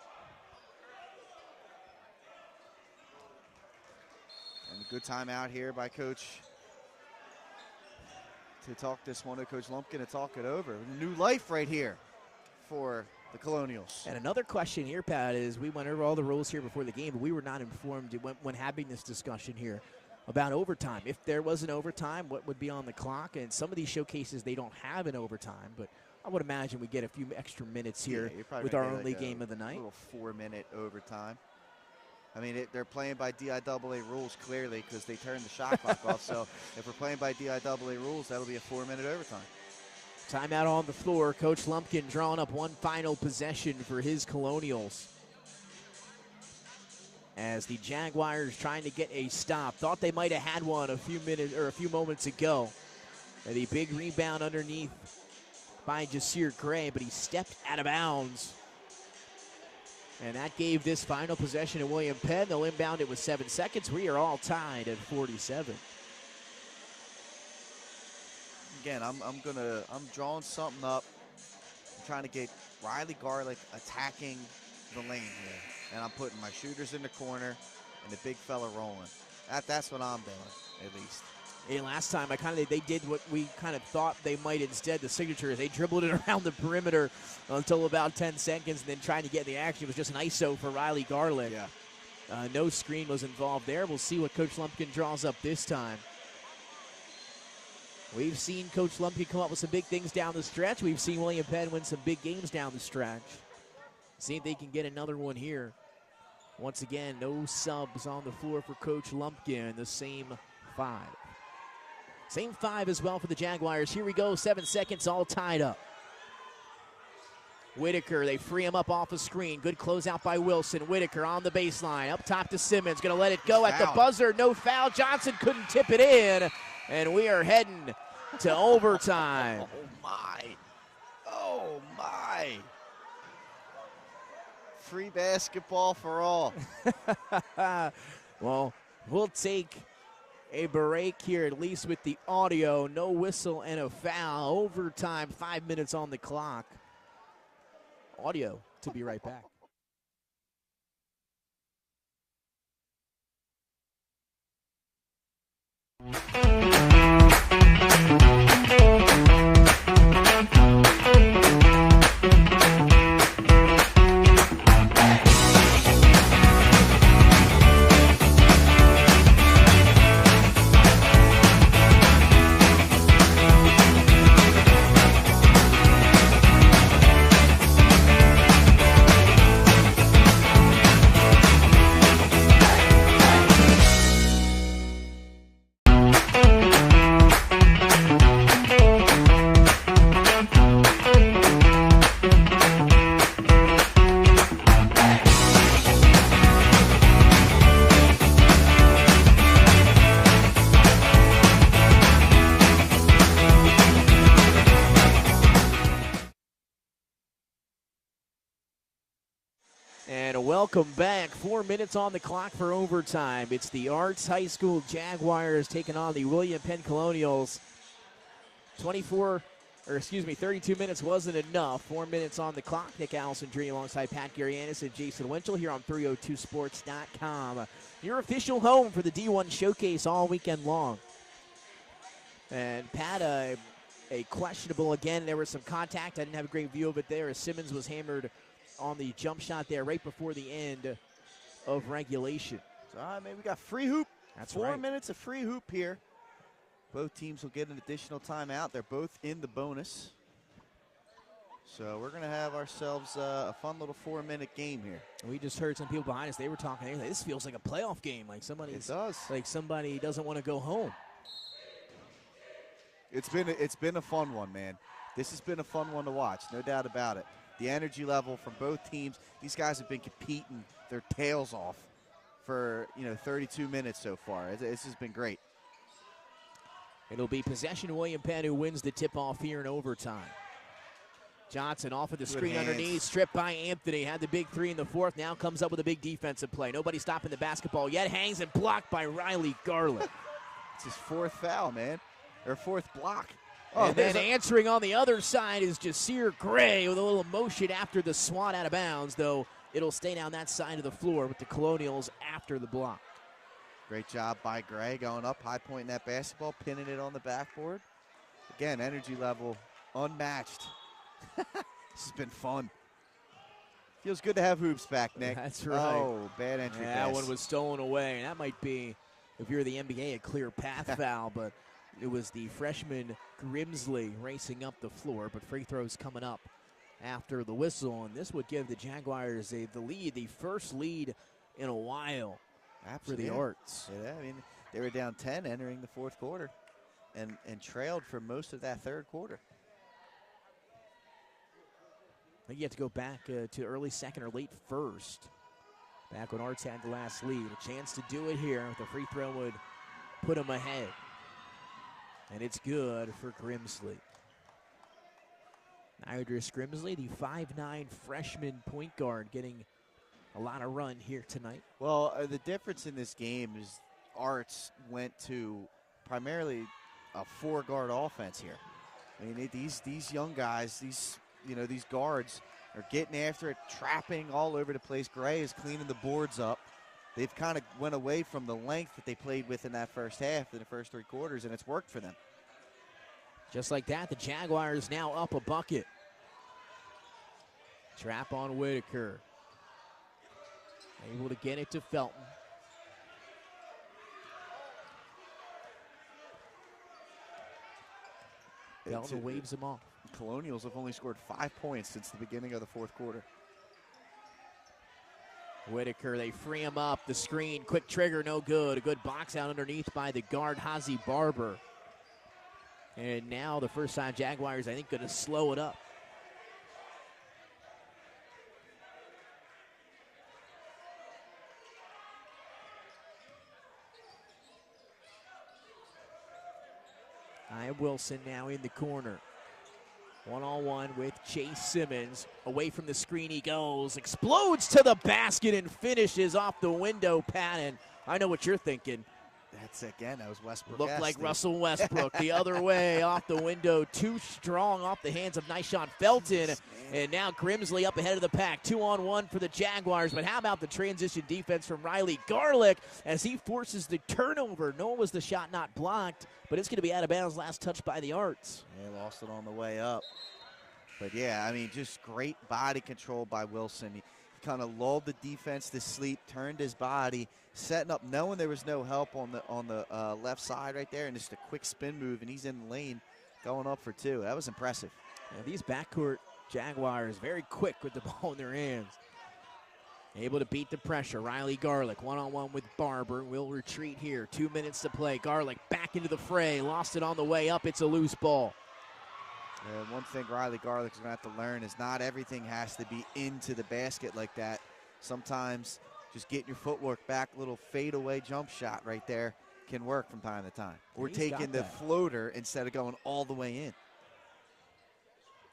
And a good timeout here by Coach to talk this one to Coach Lumpkin to talk it over. New life right here for the Colonials. And another question here, Pat, is we went over all the rules here before the game, but we were not informed when having this discussion here about overtime. If there was an overtime, what would be on the clock? And some of these showcases, they don't have an overtime, but I would imagine we get a few extra minutes here with our only game of the night. A little 4-minute overtime. I mean, they're playing by DIAA rules clearly because they turned the shot clock off. So if we're playing by DIAA rules, that'll be a 4-minute overtime. Timeout on the floor. Coach Lumpkin drawing up one final possession for his Colonials. As the Jaguars trying to get a stop. Thought they might have had one a few moments ago. And the big rebound underneath by Jasir Gray, but he stepped out of bounds. And that gave this final possession to William Penn. They'll inbound it with 7 seconds. We are all tied at 47. Again, I'm drawing something up. I'm trying to get Riley Garlick attacking the lane here. And I'm putting my shooters in the corner and the big fella rolling. That's what I'm doing, at least. Hey, last time they did what we kind of thought they might instead. The signature is they dribbled it around the perimeter until about 10 seconds, and then trying to get the action. It was just an ISO for Riley Garlick. Yeah. No screen was involved there. We'll see what Coach Lumpkin draws up this time. We've seen Coach Lumpkin come up with some big things down the stretch. We've seen William Penn win some big games down the stretch. See if they can get another one here. Once again, no subs on the floor for Coach Lumpkin. The same 5. Same 5 as well for the Jaguars. Here we go, 7 seconds, all tied up. Whitaker, they free him up off the screen. Good closeout by Wilson. Whitaker on the baseline, up top to Simmons. Going to let it go at the buzzer. No foul. Johnson couldn't tip it in. And we are heading to overtime. Oh, my. Oh, my. Free basketball for all. Well, we'll take a break here, at least with the audio. No whistle and a foul. Overtime, 5 minutes on the clock. Audio to be right back. Welcome back. 4 minutes on the clock for overtime. It's the Arts High School Jaguars taking on the William Penn Colonials. 32 minutes wasn't enough. 4 minutes on the clock. Nick Allison-Dre alongside Pat Garianis and Jason Winchell here on 302sports.com. Your official home for the D1 Showcase all weekend long. And Pat, a questionable again. There was some contact. I didn't have a great view of it there as Simmons was hammered on the jump shot there right before the end of regulation. So, man, we got free hoop. That's 4 right. minutes of free hoop here. Both teams will get an additional timeout. They're both in the bonus. So we're going to have ourselves a fun little 4-minute game here. We just heard some people behind us. They were talking. They were like, this feels like a playoff game. Like somebody doesn't want to go home. It's been a fun one, man. This has been a fun one to watch, no doubt about it. The energy level from both teams. These guys have been competing their tails off for 32 minutes so far. This has been great. It'll be possession William Penn who wins the tip-off here in overtime. Johnson off of the screen underneath, stripped by Anthony. Had the big 3 in the fourth, now comes up with a big defensive play. Nobody stopping the basketball yet. Hangs and blocked by Riley Garlick. It's his 4th foul, man, or 4th block. And then answering on the other side is Jasir Gray with a little motion after the swat out of bounds, though it'll stay down that side of the floor with the Colonials after the block. Great job by Gray going up, high point in that basketball, pinning it on the backboard. Again, energy level unmatched. This has been fun. Feels good to have hoops back, Nick. That's right. Oh, bad entry pass. That one was stolen away. And that might be, if you're the NBA, a clear path foul, but it was the freshman Grimsley racing up the floor, but free throws coming up after the whistle, and this would give the Jaguars the lead, the first lead in a while. Absolutely. For the Arts. Yeah, I mean, they were down 10 entering the fourth quarter and trailed for most of that third quarter. I think you have to go back to early second or late first. Back when Arts had the last lead. A chance to do it here. The free throw would put them ahead. And it's good for Grimsley. Idris Grimsley, the 5'9" freshman point guard, getting a lot of run here tonight. Well, the difference in this game is Arts went to primarily a 4-guard offense here. I mean, these young guys, these guards are getting after it, trapping all over the place. Gray is cleaning the boards up. They've kind of went away from the length that they played with in that first half, in the first 3 quarters, and it's worked for them. Just like that, the Jaguars now up a bucket. Trap on Whitaker. Able to get it to Felton. Felton waves him off. Colonials have only scored 5 points since the beginning of the 4th quarter. Whitaker, they free him up. The screen, quick trigger, no good. A good box out underneath by the guard, Hazy Barber. And now the first time Jaguars, I think, going to slow it up. Wilson now in the corner. One-on-one with Chase Simmons. Away from the screen he goes. Explodes to the basket and finishes off the window pattern. I know what you're thinking. That was Westbrook. Looked like Russell Westbrook the other way off the window. Too strong off the hands of Nyshawn Felton. And now Grimsley up ahead of the pack. 2-on-1 for the Jaguars. But how about the transition defense from Riley Garlick as he forces the turnover? Nor was the shot not blocked, but it's going to be out of bounds. Last touch by the Arts. They lost it on the way up. But, yeah, I mean, just great body control by Wilson. He kind of lulled the defense to sleep, turned his body, setting up, knowing there was no help on the left side right there, and just a quick spin move, and he's in the lane going up for 2. That was impressive. Yeah, these backcourt Jaguars very quick with the ball in their hands. Able to beat the pressure. Riley Garlick one-on-one with Barber. Will retreat here. 2 minutes to play. Garlick back into the fray. Lost it on the way up. It's a loose ball. And one thing Riley Garlick's going to have to learn is not everything has to be into the basket like that. Sometimes just getting your footwork back, a little fadeaway jump shot right there can work from time to time. Or taking the floater instead of going all the way in.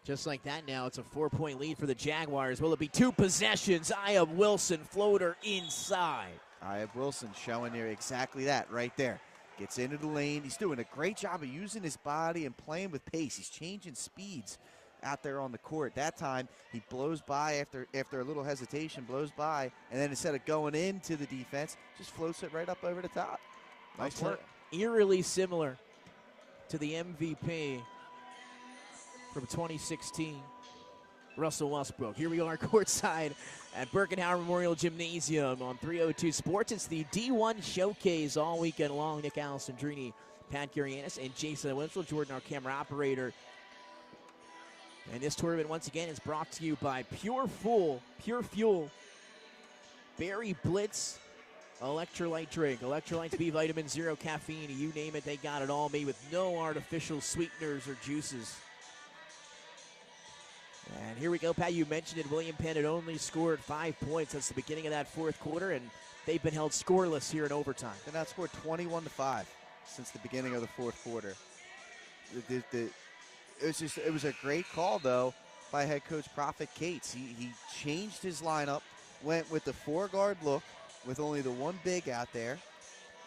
Just like that now, it's a 4-point lead for the Jaguars. Will it be 2 possessions? Ayab Wilson, floater inside. Ayab Wilson showing you exactly that right there. Gets into the lane. He's doing a great job of using his body and playing with pace. He's changing speeds out there on the court. That time, he blows by after a little hesitation, blows by, and then instead of going into the defense, just floats it right up over the top. Nice work. Eerily similar to the MVP from 2016, Russell Westbrook. Here we are courtside at Birkenhauer Memorial Gymnasium on 302 Sports. It's the D1 Showcase all weekend long. Nick Alessandrini, Pat Gurianis, and Jason Winslow. Jordan, our camera operator. And this tournament, once again, is brought to you by Pure Fuel, Berry Blitz Electrolyte Drink. Electrolytes, B vitamin, 0 caffeine, you name it, they got it all, made with no artificial sweeteners or juices. And here we go, Pat. You mentioned it. William Penn had only scored 5 points since the beginning of that 4th quarter, and they've been held scoreless here in overtime. They've now scored 21-5 since the beginning of the 4th quarter. It was a great call, though, by head coach Prophet Cates. He changed his lineup, went with the 4-guard look with only the 1 big out there,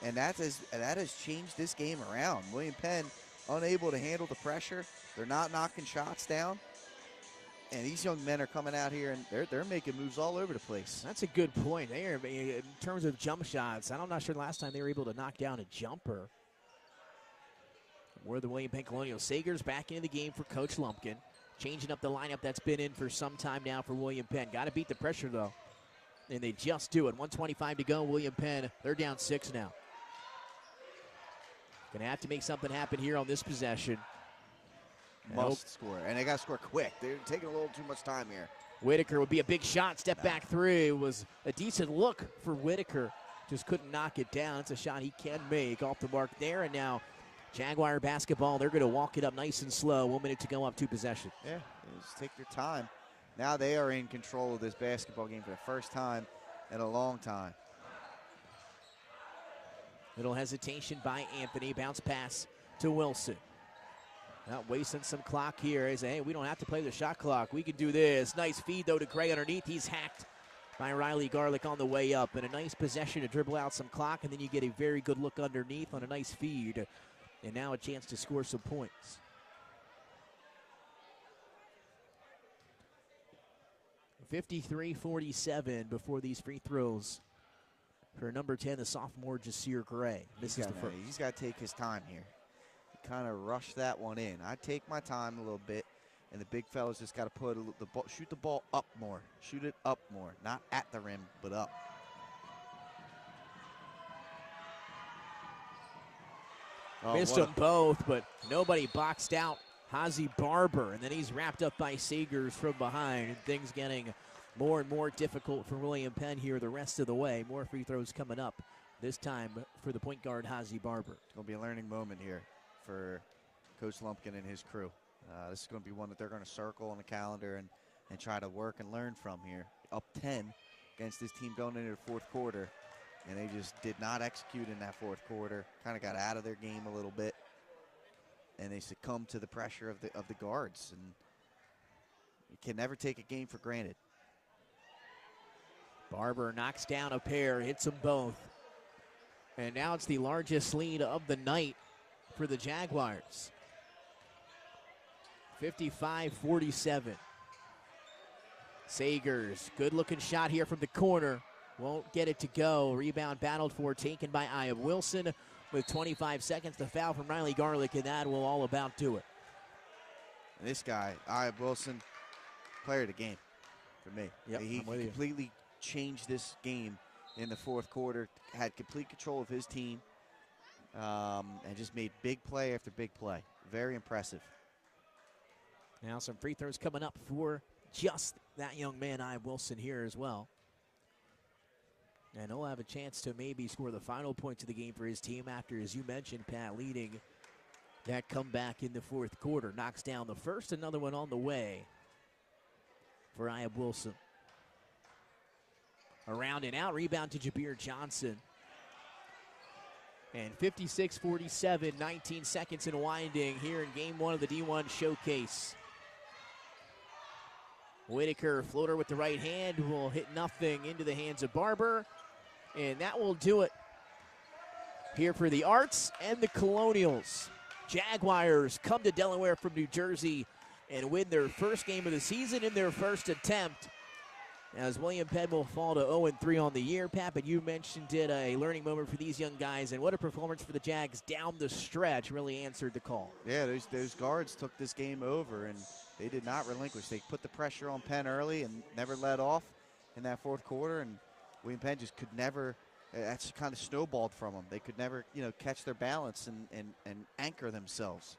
and that has changed this game around. William Penn unable to handle the pressure. They're not knocking shots down. And these young men are coming out here, and they're making moves all over the place. That's a good point. They are, in terms of jump shots, I'm not sure the last time they were able to knock down a jumper. We're the William Penn Colonial. Sagers back into the game for Coach Lumpkin. Changing up the lineup that's been in for some time now for William Penn. Got to beat the pressure, though. And they just do it. 1:25 to go. William Penn, they're down 6 now. Going to have to make something happen here on this possession. Must score, and they got to score quick. They're taking a little too much time here. Whitaker would be a big shot. Step back 3. It was a decent look for Whitaker. Just couldn't knock it down. It's a shot he can make off the mark there. And now Jaguar basketball, they're going to walk it up nice and slow. 1 minute to go, up 2 possessions. Yeah, just take your time. Now they are in control of this basketball game for the first time in a long time. Little hesitation by Anthony. Bounce pass to Wilson. Not wasting some clock here. He said, hey, we don't have to play the shot clock. We can do this. Nice feed, though, to Gray underneath. He's hacked by Riley Garlick on the way up. And a nice possession to dribble out some clock, and then you get a very good look underneath on a nice feed. And now a chance to score some points. (53-47) before these free throws for number 10, the sophomore Jasir Gray. He's got to take his time here. Kind of rush that one in. I take my time a little bit, and the big fella's just got to put shoot the ball up more. Shoot it up more, not at the rim, but up. Missed them both, but nobody boxed out Hazy Barber, and then he's wrapped up by Sagers from behind, and things getting more and more difficult for William Penn here the rest of the way. More free throws coming up, this time for the point guard Hazy Barber. It's going to be a learning moment here for Coach Lumpkin and his crew. This is going to be one that they're going to circle on the calendar and try to work and learn from here. Up 10 against this team going into the fourth quarter, and they just did not execute in that fourth quarter. Kind of got out of their game a little bit, and they succumbed to the pressure of the guards. And you can never take a game for granted. Barber knocks down a pair, hits them both. And now it's the largest lead of the night for the Jaguars. 55-47. Sagers, good looking shot here from the corner. Won't get it to go. Rebound battled for, taken by Iab Wilson with 25 seconds. The foul from Riley Garlick, and that will all about do it. And this guy, Iab Wilson, player of the game for me. Yep, he completely changed this game in the fourth quarter, had complete control of his team, and just made big play after big play. Very impressive. Now some free throws coming up for just that young man, Iab Wilson, here as well. And he'll have a chance to maybe score the final points of the game for his team after, as you mentioned, Pat, leading that comeback in the fourth quarter. Knocks down the first, another one on the way for Iab Wilson. Around and out, rebound to Jabir Johnson. And 56-47, 19 seconds in winding here in game one of the D1 showcase. Whitaker, floater with the right hand, will hit nothing into the hands of Barber. And that will do it here for the Arts and the Colonials. Jaguars come to Delaware from New Jersey and win their first game of the season in their first attempt, as William Penn will fall to 0-3 on the year. Pat, but you mentioned it, a learning moment for these young guys, and what a performance for the Jags down the stretch. Really answered the call. Yeah, those guards took this game over, and they did not relinquish. They put the pressure on Penn early and never let off in that fourth quarter, and William Penn just could never, that's kind of snowballed from them. They could never, catch their balance and anchor themselves.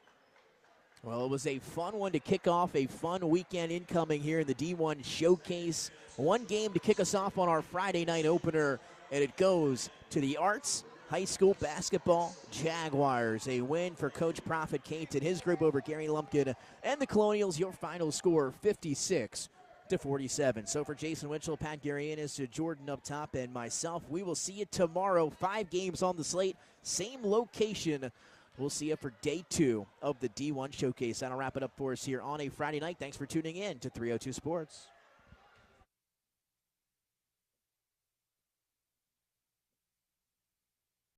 Well, it was a fun one to kick off, a fun weekend incoming here in the D1 showcase. One game to kick us off on our Friday night opener, and it goes to the Arts High School Basketball Jaguars. A win for Coach Prophet Cates and his group over Gary Lumpkin and the Colonials. Your final score, 56-47. So for Jason Winchell, Pat Garianis, to Jordan up top, and myself, we will see you tomorrow. 5 games on the slate, same location. We'll see you for day 2 of the D1 showcase. That'll wrap it up for us here on a Friday night. Thanks for tuning in to 302 Sports.